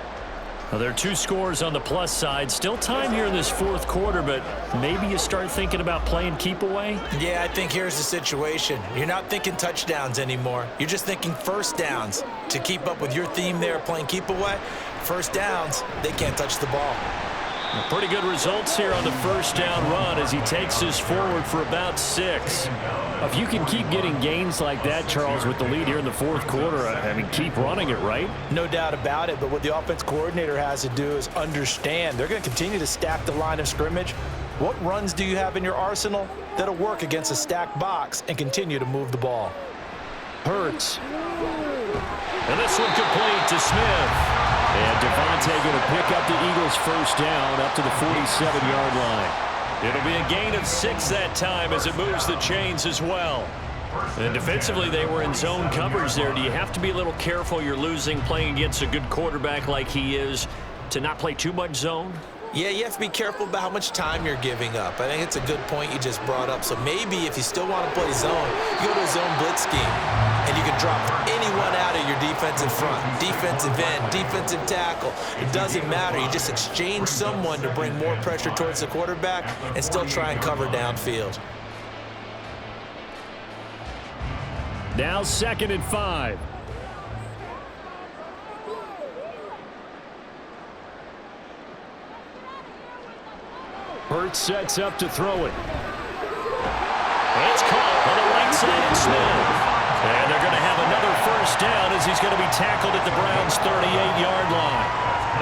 Well, there are 2 scores on the plus side. Still time here in this fourth quarter, but maybe you start thinking about playing keep away? Yeah, I think here's the situation. You're not thinking touchdowns anymore. You're just thinking 1st downs. To keep up with your theme there, playing keep away, 1st downs, they can't touch the ball. Pretty good results here on the 1st down run as he takes this forward for about 6. If you can keep getting gains like that, Charles, with the lead here in the fourth quarter, I mean, keep running it, right? No doubt about it, but what the offense coordinator has to do is understand they're going to continue to stack the line of scrimmage. What runs do you have in your arsenal that'll work against a stacked box and continue to move the ball? Hurts. And this one complete to Smith. And Devontae going to pick up the Eagles' 1st down up to the 47-yard line. It'll be a gain of 6 that time as it moves the chains as well. And defensively, they were in zone coverage there. Do you have to be a little careful you're losing playing against a good quarterback like he is to not play too much zone? Yeah, you have to be careful about how much time you're giving up. I think it's a good point you just brought up. So maybe if you still want to play zone, you go to a zone blitz scheme, and you can drop anyone out of your defensive front, defensive end, defensive tackle. It doesn't matter. You just exchange someone to bring more pressure towards the quarterback and still try and cover downfield. Now 2nd and 5. Hurts sets up to throw it. And it's caught on the right side of Smith. And they're going to have another 1st down as he's going to be tackled at the Browns' 38-yard line.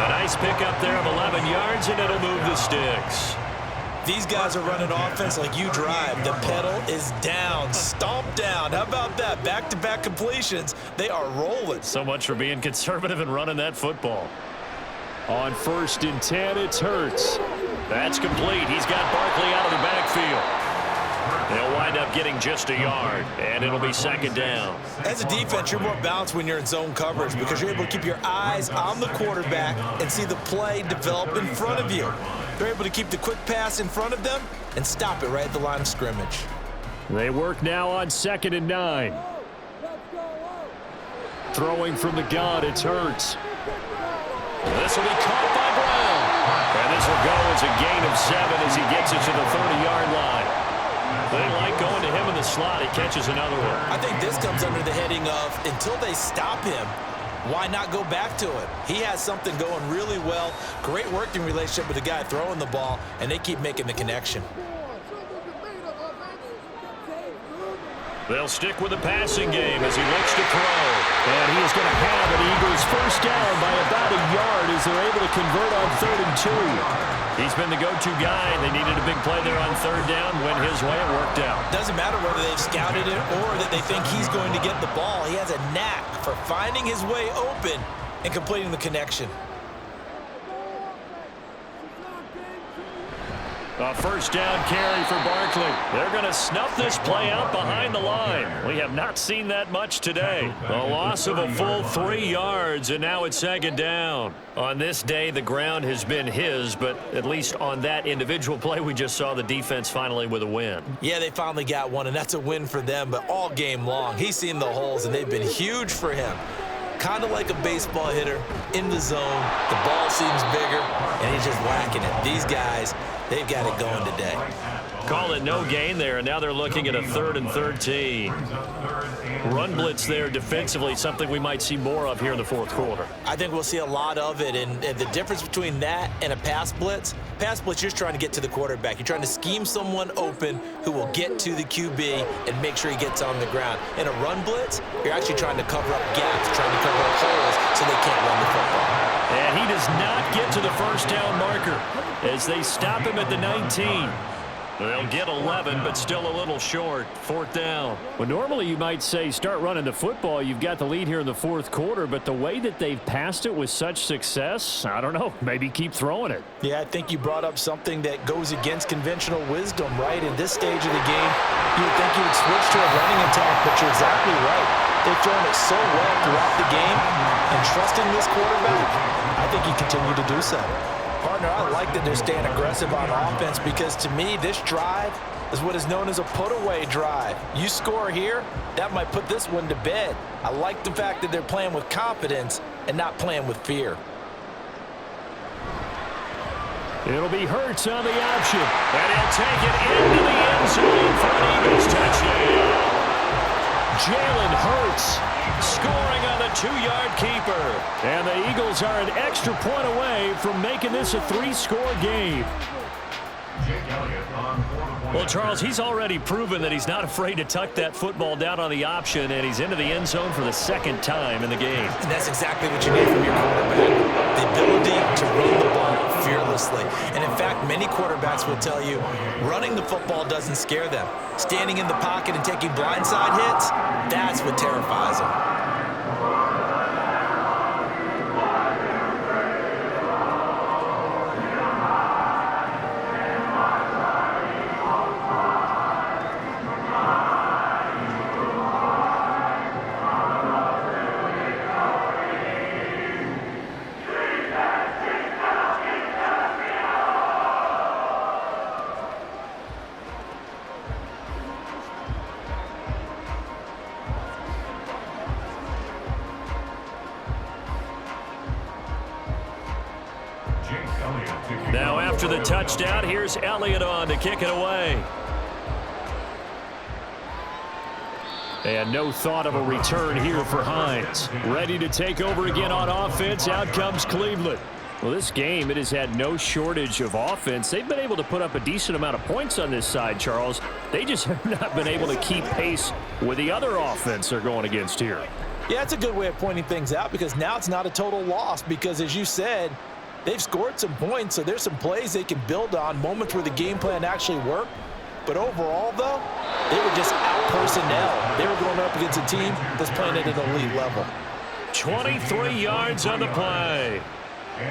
A nice pickup there of 11 yards, and it'll move the sticks. These guys are running offense like you drive. The pedal is down, stomped down. How about that? Back-to-back completions. They are rolling. So much for being conservative and running that football. On 1st and 10, it's Hurts. That's complete. He's got Barkley out of the backfield. They'll wind up getting just a yard, and it'll be 2nd down. As a defense, you're more balanced when you're in zone coverage because you're able to keep your eyes on the quarterback and see the play develop in front of you. They're able to keep the quick pass in front of them and stop it right at the line of scrimmage. They work now on 2nd and 9. Throwing from the gun, it's Hurts. This will be caught by Brown. And this will go as a gain of 7 as he gets it to the 30-yard line. They like going to him in the slot. He catches another one. I think this comes under the heading of until they stop him, why not go back to it? He has something going really well. Great working relationship with the guy throwing the ball, and they keep making the connection. They'll stick with the passing game as he looks to throw. And he is going to have an Eagles first down by about a yard as they're able to convert on 3rd and 2. He's been the go-to guy. They needed a big play there on 3rd down. Went his way. It worked out. Doesn't matter whether they've scouted it or that they think he's going to get the ball. He has a knack for finding his way open and completing the connection. A first down carry for Barkley. They're going to snuff this play out behind the line. We have not seen that much today. A loss of a full 3 yards, and now it's 2nd down. On this day, the ground has been his, but at least on that individual play, we just saw the defense finally with a win. Yeah, they finally got one, and that's a win for them, but all game long, he's seen the holes, and they've been huge for him. Kind of like a baseball hitter in the zone. The ball seems bigger, and he's just whacking it. These guys, they've got it going today. Call it no gain there, and now they're looking at a 3rd and 13. Run blitz there defensively, something we might see more of here in the 4th quarter. I think we'll see a lot of it, and the difference between that and a pass blitz, you're just trying to get to the quarterback. You're trying to scheme someone open who will get to the QB and make sure he gets on the ground. In a run blitz, you're actually trying to cover up gaps, trying to cover up holes so they can't run the football. And he does not get to the first down marker as they stop him at the 19. They'll get 11, but still a little short. 4th down. Well, normally you might say start running the football. You've got the lead here in the 4th quarter, but the way that they've passed it with such success, I don't know, maybe keep throwing it. Yeah, I think you brought up something that goes against conventional wisdom, right? In this stage of the game, you would think you would switch to a running attack, but you're exactly right. They've thrown it so well throughout the game, and trusting this quarterback, I think you continue to do so. Partner, I like that they're staying aggressive on offense because, to me, this drive is what is known as a put-away drive. You score here, that might put this one to bed. I like the fact that they're playing with confidence and not playing with fear. It'll be Hurts on the option, and he'll take it into the end zone for an Eagles touchdown. Jalen Hurts scoring on the 2-yard keeper. And the Eagles are an extra point away from making this a 3-score game. Well, Charles, he's already proven that he's not afraid to tuck that football down on the option, and he's into the end zone for the 2nd time in the game. And that's exactly what you need from your quarterback. The ability to run the ball fearlessly. And in fact, many quarterbacks will tell you running the football doesn't scare them. Standing in the pocket and taking blindside hits, that's what terrifies them. Now after the touchdown, here's Elliott on to kick it away. And no thought of a return here for Hines. Ready to take over again on offense. Out comes Cleveland. Well, this game, it has had no shortage of offense. They've been able to put up a decent amount of points on this side, Charles. They just have not been able to keep pace with the other offense they're going against here. Yeah, it's a good way of pointing things out because now it's not a total loss because, as you said, They've scored some points, so there's some plays they can build on, moments where the game plan actually worked. But overall, though, they were just out-personnel. They were going up against a team that's playing at an elite level. 23 yards on the play.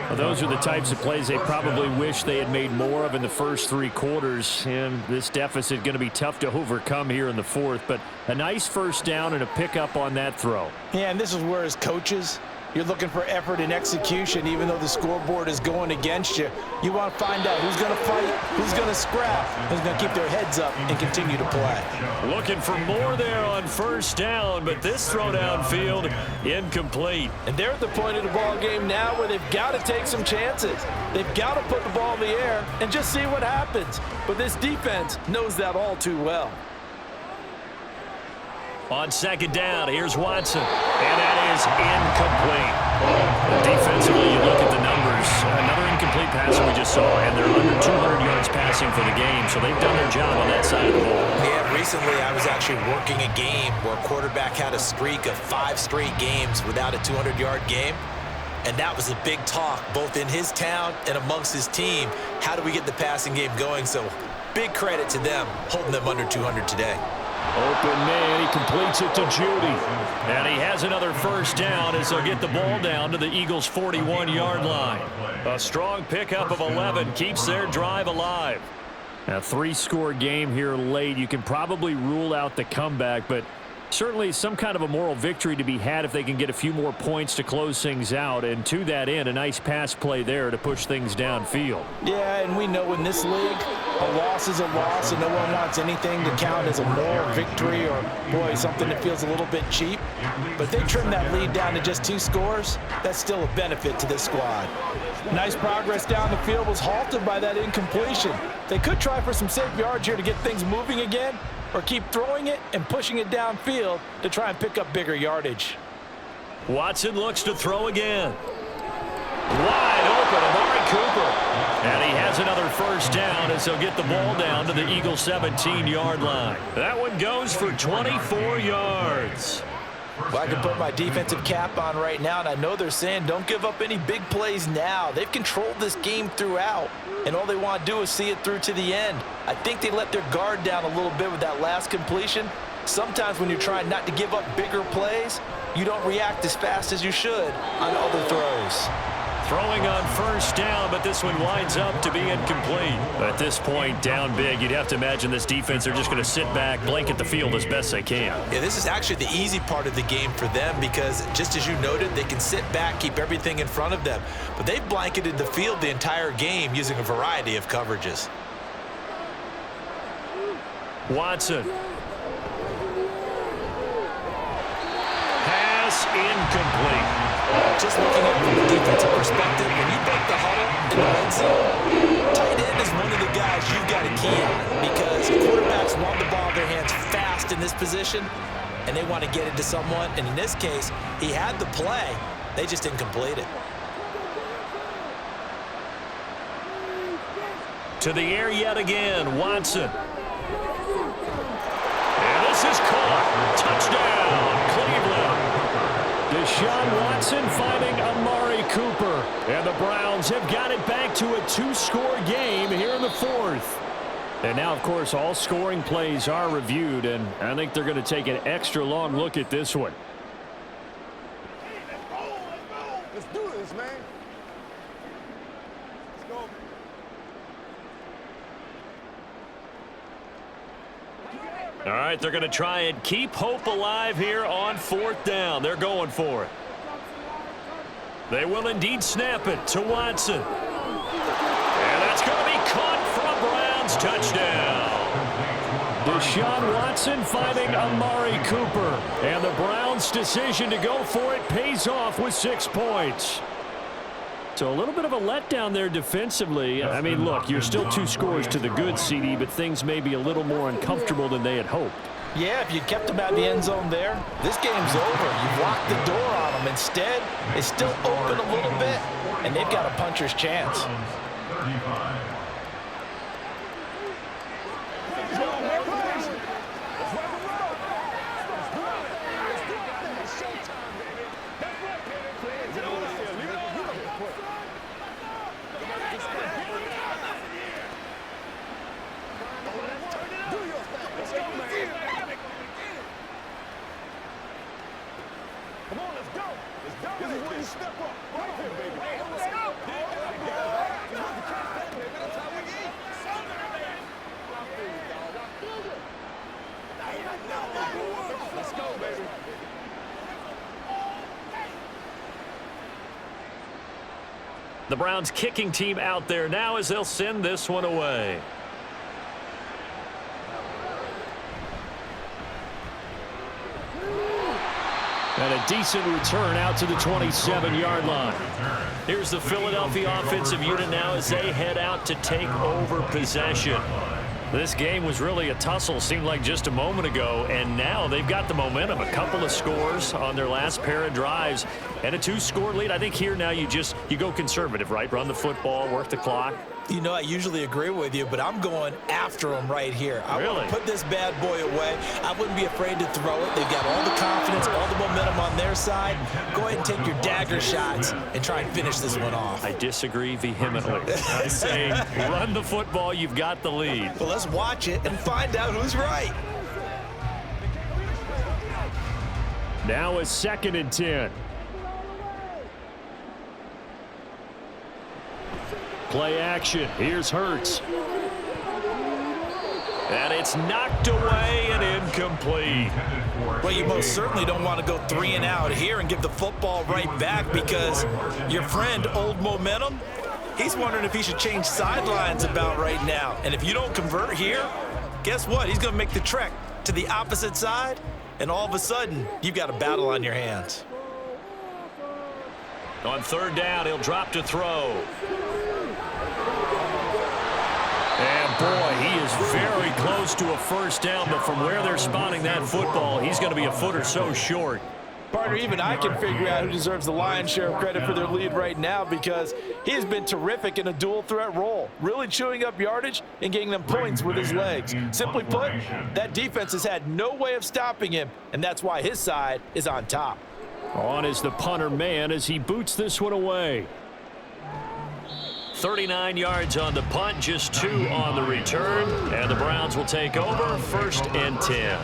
Well, those are the types of plays they probably wish they had made more of in the first 3 quarters. And this deficit going to be tough to overcome here in the fourth. But a nice first down and a pickup on that throw. Yeah, and this is where, as coaches, you're looking for effort and execution. Even though the scoreboard is going against you, you want to find out who's going to fight, who's going to scrap, who's going to keep their heads up and continue to play. Looking for more there on first down, but this throw downfield incomplete. And they're at the point of the ball game now where they've got to take some chances. They've got to put the ball in the air and just see what happens. But this defense knows that all too well. On second down, here's Watson, and that is incomplete. Defensively, you look at the numbers. Another incomplete passer we just saw, and they're under 200 yards passing for the game, so they've done their job on that side of the ball. Yeah, recently I was actually working a game where a quarterback had a streak of 5 straight games without a 200-yard game, and that was a big talk, both in his town and amongst his team. How do we get the passing game going? So big credit to them, holding them under 200 today. Open man, he completes it to Judy. And he has another first down as they'll get the ball down to the Eagles' 41-yard line. A strong pickup of 11 keeps their drive alive. A 3-score game here late. You can probably rule out the comeback, but certainly some kind of a moral victory to be had if they can get a few more points to close things out. And to that end, a nice pass play there to push things downfield. Yeah, and we know in this league, a loss is a loss, and no one wants anything to count as a moral victory or, boy, something that feels a little bit cheap. But if they trim that lead down to just 2 scores, that's still a benefit to this squad. Nice progress down the field was halted by that incompletion. They could try for some safe yards here to get things moving again, or keep throwing it and pushing it downfield to try and pick up bigger yardage. Watson looks to throw again. Wide open, Amari Cooper. And he has another first down as he'll get the ball down to the Eagles' 17-yard line. That one goes for 24 yards. Well, I can put my defensive cap on right now, and I know they're saying don't give up any big plays now. They've controlled this game throughout, and all they want to do is see it through to the end. I think they let their guard down a little bit with that last completion. Sometimes when you're trying not to give up bigger plays, you don't react as fast as you should on other throws. Throwing on first down, but this one winds up to be incomplete. At this point, down big, you'd have to imagine this defense are just going to sit back, blanket the field as best they can. Yeah, this is actually the easy part of the game for them because, just as you noted, they can sit back, keep everything in front of them. But they've blanketed the field the entire game using a variety of coverages. Watson. Pass incomplete. Just looking at it from a defensive perspective, when you break the huddle in the red zone, tight end is one of the guys you've got to key on because quarterbacks want the ball in their hands fast in this position, and they want to get it to someone. And in this case, he had the play. They just didn't complete it. To the air yet again, Watson. And this is caught. Touchdown, Cleveland. Deshaun Watson finding Amari Cooper. And the Browns have got it back to a 2-score game here in the fourth. And now, of course, all scoring plays are reviewed, and I think they're going to take an extra long look at this one. Let's do this, man. Let's go. All right, they're going to try and keep hope alive here on fourth down. They're going for it. They will indeed snap it to Watson. And that's going to be caught for a Browns touchdown. Deshaun Watson finding Amari Cooper. And the Browns' decision to go for it pays off with 6 points. So a little bit of a letdown there defensively. I mean, look, you're still 2 scores to the good, CD, but things may be a little more uncomfortable than they had hoped. Yeah, if you kept them out the end zone there, this game's over. You've locked the door on them. Instead, it's still open a little bit, and they've got a puncher's chance. The Browns kicking team out there now as they'll send this one away. And a decent return out to the 27-yard line. Here's the Philadelphia offensive unit now as they head out to take over possession. This game was really a tussle, seemed like just a moment ago, and now they've got the momentum. A couple of scores on their last pair of drives and a 2-score lead. I think here now you go conservative, right? Run the football, work the clock. You know, I usually agree with you, but I'm going after them right here. I want to put this bad boy away. I wouldn't be afraid to throw it. They've got all the confidence, all the momentum on their side. Go ahead and take your dagger shots and try and finish this one off. I disagree vehemently. I say run the football. You've got the lead. Well, let's watch it and find out who's right. Now a 2nd and 10. Play action. Here's Hurts. And it's knocked away and incomplete. Well, you most certainly don't want to go 3 and out here and give the football right back because your friend, Old Momentum, he's wondering if he should change sidelines about right now. And if you don't convert here, guess what? He's going to make the trek to the opposite side, and all of a sudden, you've got a battle on your hands. On 3rd down, he'll drop to throw. And boy, he is very close to a 1st down, but from where they're spotting that football, he's going to be a foot or so short. Partner, even I can figure out who deserves the lion's share of credit for their lead right now because he has been terrific in a dual threat role, really chewing up yardage and getting them points with his legs. Simply put, that defense has had no way of stopping him, and that's why his side is on top. On is the punter man as he boots this one away. 39 yards on the punt, just 2 on the return, and the Browns will take over 1st and 10.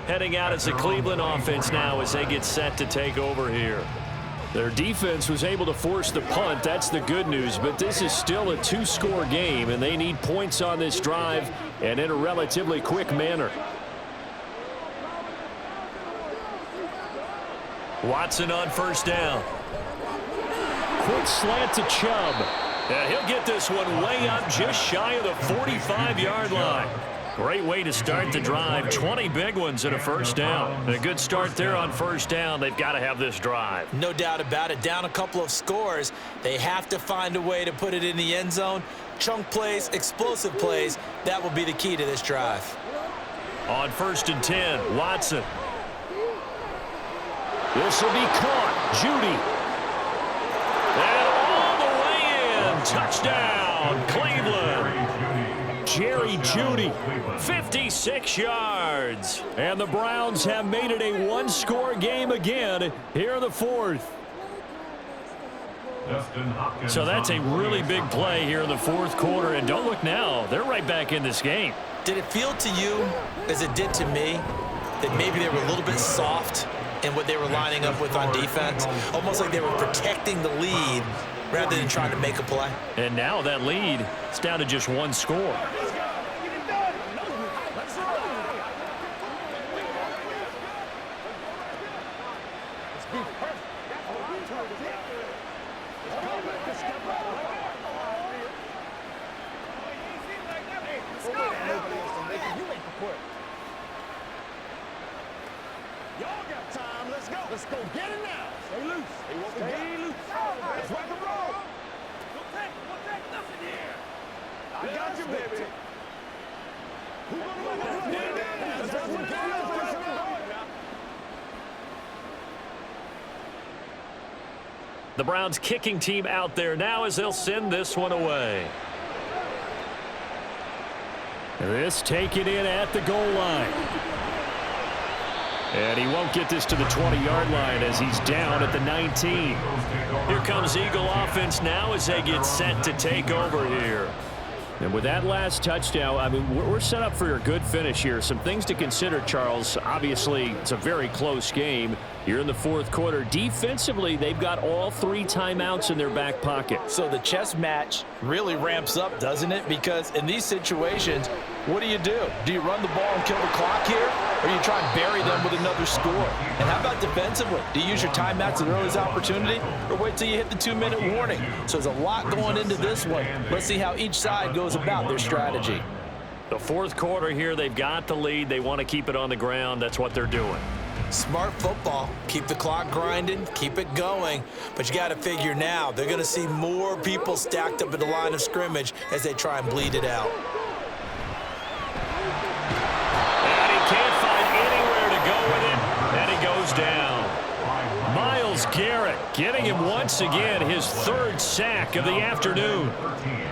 Heading out as the Cleveland offense now as they get set to take over here. Their defense was able to force the punt. That's the good news, but this is still a 2-score game, and they need points on this drive and in a relatively quick manner. Watson on 1st down. Quick slant to Chubb. And he'll get this one way up just shy of the 45-yard line. Great way to start the drive. 20 big ones and a 1st down. And a good start there on 1st down. They've got to have this drive. No doubt about it. Down a couple of scores. They have to find a way to put it in the end zone. Chunk plays, explosive plays. That will be the key to this drive. On 1st and 10, Watson. This will be caught. Judy. And all the way in. Touchdown, Cleveland. Jerry Judy, 56 yards. And the Browns have made it a 1-score game again here in the 4th. So that's a really big play here in the 4th quarter. And don't look now. They're right back in this game. Did it feel to you, as it did to me, that maybe they were a little bit soft in what they were lining up with on defense? Almost like they were protecting the lead rather than trying to make a play. And now that lead is down to just 1 score. Let's go get it now. Stay loose. Stay loose. Let's rock and roll. Don't take nothing here. I got you, baby. Who's going to The Browns kicking team out there now as they'll send this one away. This taken in at the goal line. And he won't get this to the 20-yard line as he's down at the 19. Here comes Eagle offense now as they get set to take over here. And with that last touchdown, I mean, we're set up for a good finish here. Some things to consider, Charles. Obviously, it's a very close game. You're in the 4th quarter. Defensively, they've got all 3 timeouts in their back pocket. So the chess match really ramps up, doesn't it? Because in these situations, What do? Do you run the ball and kill the clock here? Or you try and bury them with another score? And how about defensively? Do you use your timeouts at the earliest opportunity? Or wait till you hit the 2-minute warning? So there's a lot going into this one. Let's see how each side goes about their strategy. The fourth quarter here, they've got the lead. They want to keep it on the ground. That's what they're doing. Smart football. Keep the clock grinding, keep it going. But you got to figure now, they're going to see more people stacked up at the line of scrimmage as they try and bleed it out. And he can't find anywhere to go with it, and he goes down. Myles Garrett getting him once again his third sack of the afternoon.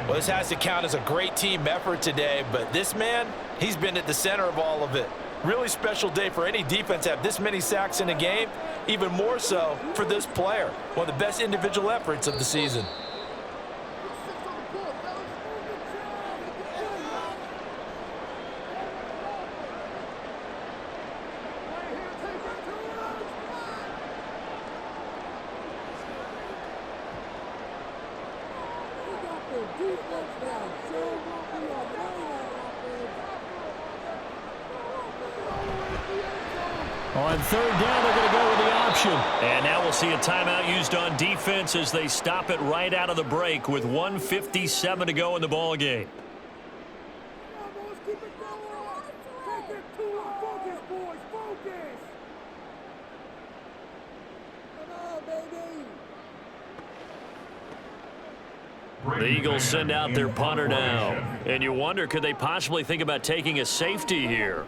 Well, this has to count as a great team effort today, but this man, he's been at the center of all of it. Really special day for any defense to have this many sacks in a game, even more so for this player. One of the best individual efforts of the season. On third down, they're going to go with the option. And now we'll see a timeout used on defense as they stop it right out of the break with 1:57 to go in the ball game. The Eagles send out their punter now. And you wonder, could they possibly think about taking a safety here?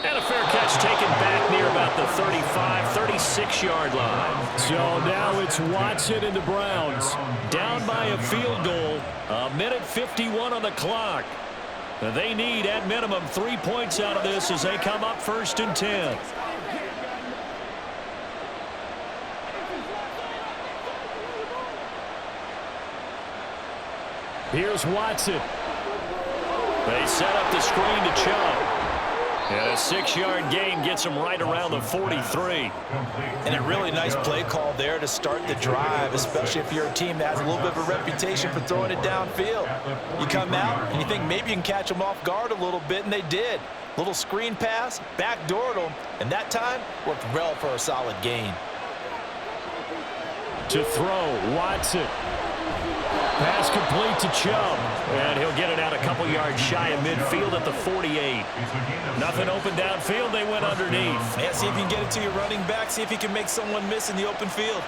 And a fair catch taken back near about the 35, 36-yard line. So now it's Watson and the Browns. Down by a field goal. 1:51 on the clock. They need, at minimum, 3 points out of this as they come up 1st and 10. Here's Watson. They set up the screen to Chubb. And a 6-yard gain gets him right around the 43. And a really nice play call there to start the drive, especially if you're a team that has a little bit of a reputation for throwing it downfield. You come out and you think maybe you can catch them off guard a little bit, and they did. Little screen pass, backdoored them, and that time worked well for a solid gain. To throw, Watson. Pass complete to Chubb. And he'll get it out a couple yards shy of midfield at the 48. Nothing open downfield. They went underneath. Yeah, see if you can get it to your running back. See if you can make someone miss in the open field.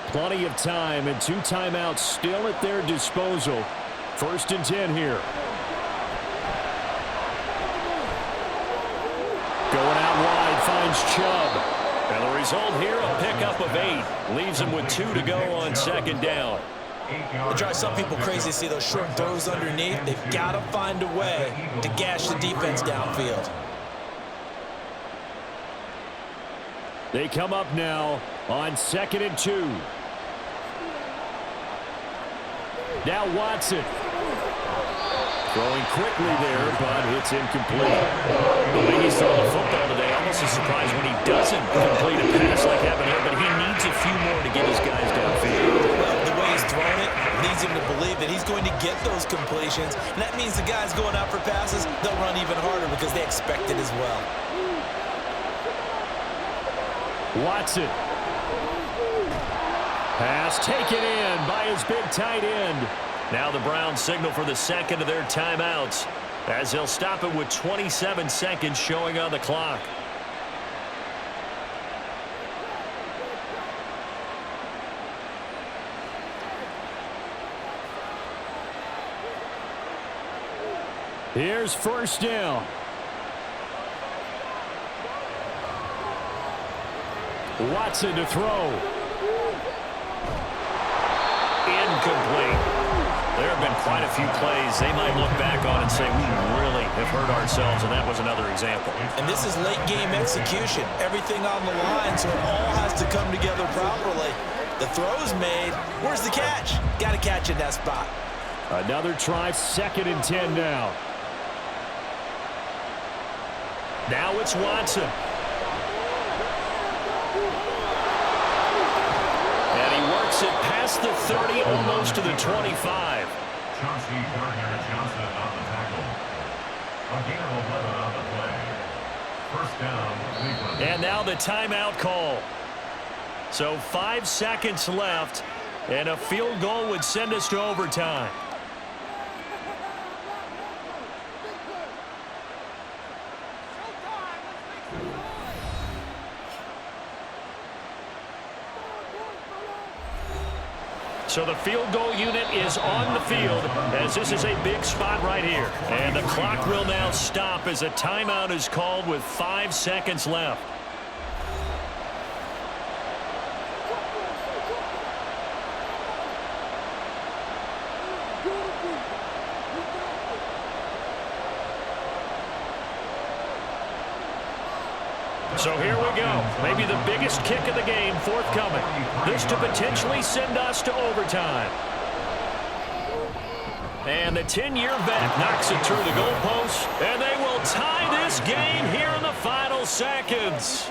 Plenty of time and 2 timeouts still at their disposal. 1st and 10 here. Going out wide, finds Chubb. And the result here, a pickup of 8. Leaves him with 2 to go on 2nd down. It drives some people crazy to see those short throws underneath. They've got to find a way to gash the defense downfield. They come up now on 2nd and 2. Now Watson. Throwing quickly there, but it's incomplete. The way he's throwing the football today, almost a surprise when he doesn't complete a pass like happened here, but he needs a few more to get his guys downfield. Well, the way he's throwing it leads him to believe that he's going to get those completions, and that means the guys going out for passes, they'll run even harder because they expect it as well. Watson. Pass taken in by his big tight end. Now the Browns signal for the second of their timeouts as they'll stop it with 27 seconds showing on the clock. Here's 1st down. Watson to throw. Incomplete. There have been quite a few plays they might look back on and say, we really have hurt ourselves, and that was another example. And this is late game execution. Everything on the line, so it all has to come together properly. The throw's made. Where's the catch? Got to catch in that spot. Another try, 2nd and 10 now. Now it's Watson. past the 30, almost to the 25. Chauncey Gardner-Johnson on the tackle. A gain of 11 on the play. First down, Cleveland. And now the timeout call. So 5 seconds left, and a field goal would send us to overtime. So the field goal unit is on the field as this is a big spot right here. And the clock will now stop as a timeout is called with 5 seconds left. So here we go. Maybe the biggest kick of the game forthcoming. This to potentially send us to overtime. And the 10-year vet knocks it through the goalpost. And they will tie this game here in the final seconds.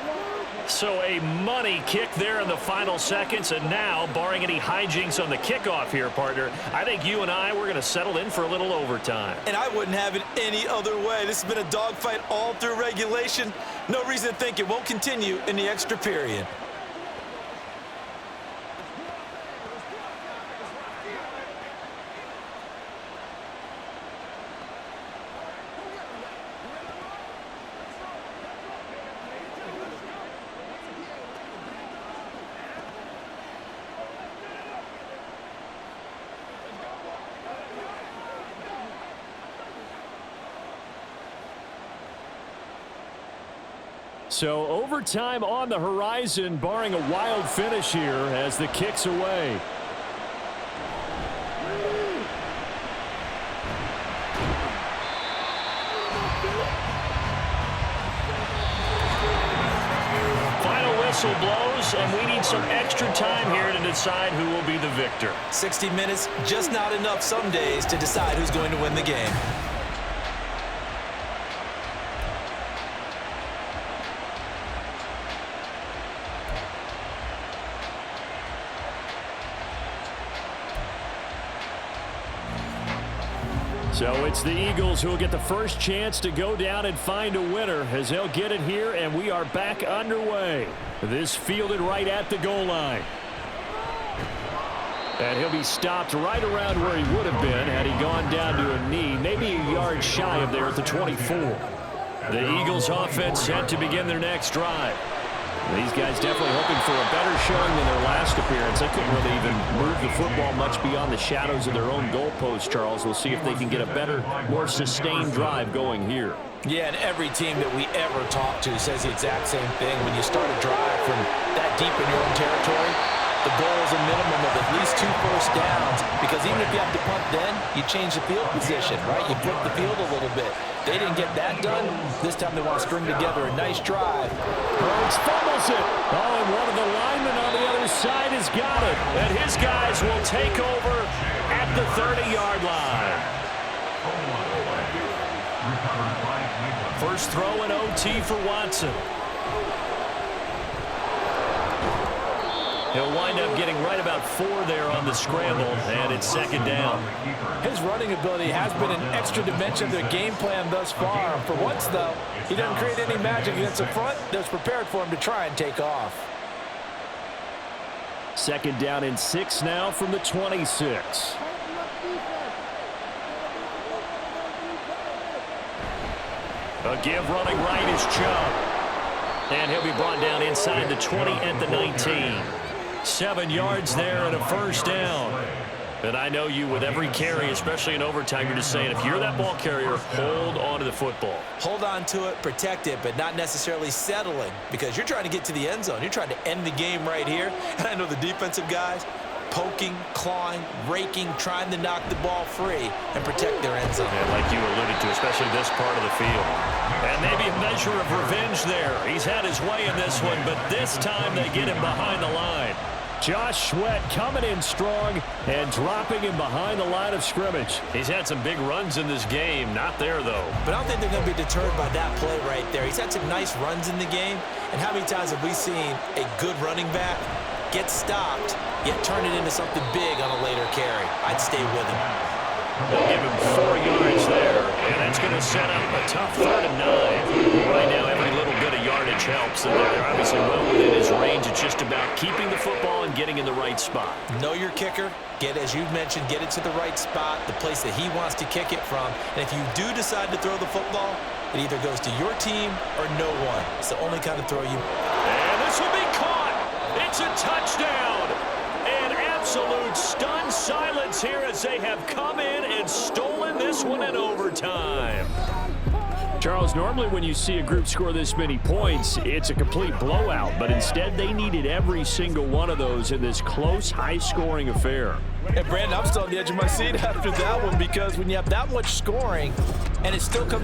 So a money kick there in the final seconds. And now, barring any hijinks on the kickoff here, partner, I think you and I, we're going to settle in for a little overtime. And I wouldn't have it any other way. This has been a dogfight all through regulation. No reason to think it won't continue in the extra period. So overtime on the horizon, barring a wild finish here as the kick's away. Final whistle blows, and we need some extra time here to decide who will be the victor. 60 minutes, just not enough some days to decide who's going to win the game. So it's the Eagles who will get the first chance to go down and find a winner as they'll get it here, and we are back underway. This fielded right at the goal line. And he'll be stopped right around where he would have been had he gone down to a knee, maybe a yard shy of there at the 24. The Eagles offense set to begin their next drive. These guys definitely hoping for a better showing than their last appearance. They couldn't really even move the football much beyond the shadows of their own goalpost, Charles. We'll see if they can get a better, more sustained drive going here. Yeah, and every team that we ever talk to says the exact same thing. When you start a drive from that deep in your own territory, the goal is a minimum of at least 2 first downs, because even if you have to punt then, you change the field position, right? You flip the field a little bit. They didn't get that done. This time they want to string together a nice drive. Rhodes fumbles it. Oh, and one of the linemen on the other side has got it. And his guys will take over at the 30-yard line. First throw in OT for Watson. He'll wind up getting right about 4 there on the scramble, and it's second down. His running ability has been an extra dimension of their game plan thus far. For once, though, he doesn't create any magic against the front that's prepared for him to try and take off. Second down and 6 now from the 26. A give running right is Chubb. And he'll be brought down inside the 20 at the 19. 7 yards there and a first down. And I know you with every carry, especially in overtime, you're just saying if you're that ball carrier, hold on to the football. Hold on to it, protect it, but not necessarily settling, because you're trying to get to the end zone. You're trying to end the game right here. And I know the defensive guys poking, clawing, raking, trying to knock the ball free and protect their end zone. Yeah, like you alluded to, especially this part of the field. And maybe a measure of revenge there. He's had his way in this one, but this time they get him behind the line. Josh Sweat coming in strong and dropping him behind the line of scrimmage. He's had some big runs in this game. Not there, though. But I don't think they're going to be deterred by that play right there. He's had some nice runs in the game. And how many times have we seen a good running back get stopped, yet turn it into something big on a later carry. I'd stay with him. They'll give him 4 yards there, and that's going to set up a tough 3rd and 9. Right now, every little bit of yardage helps, and they're obviously well within his range. It's just about keeping the football and getting in the right spot. Know your kicker. Get, as you mentioned, get it to the right spot, the place that he wants to kick it from. And if you do decide to throw the football, it either goes to your team or no one. It's the only kind of throw you... And this will be caught. It's a touchdown. An absolute stunned silence here as they have come in and stolen this one in overtime. Charles, normally when you see a group score this many points, it's a complete blowout. But instead, they needed every single one of those in this close, high-scoring affair. And, Brandon, I'm still on the edge of my seat after that one because when you have that much scoring and it still comes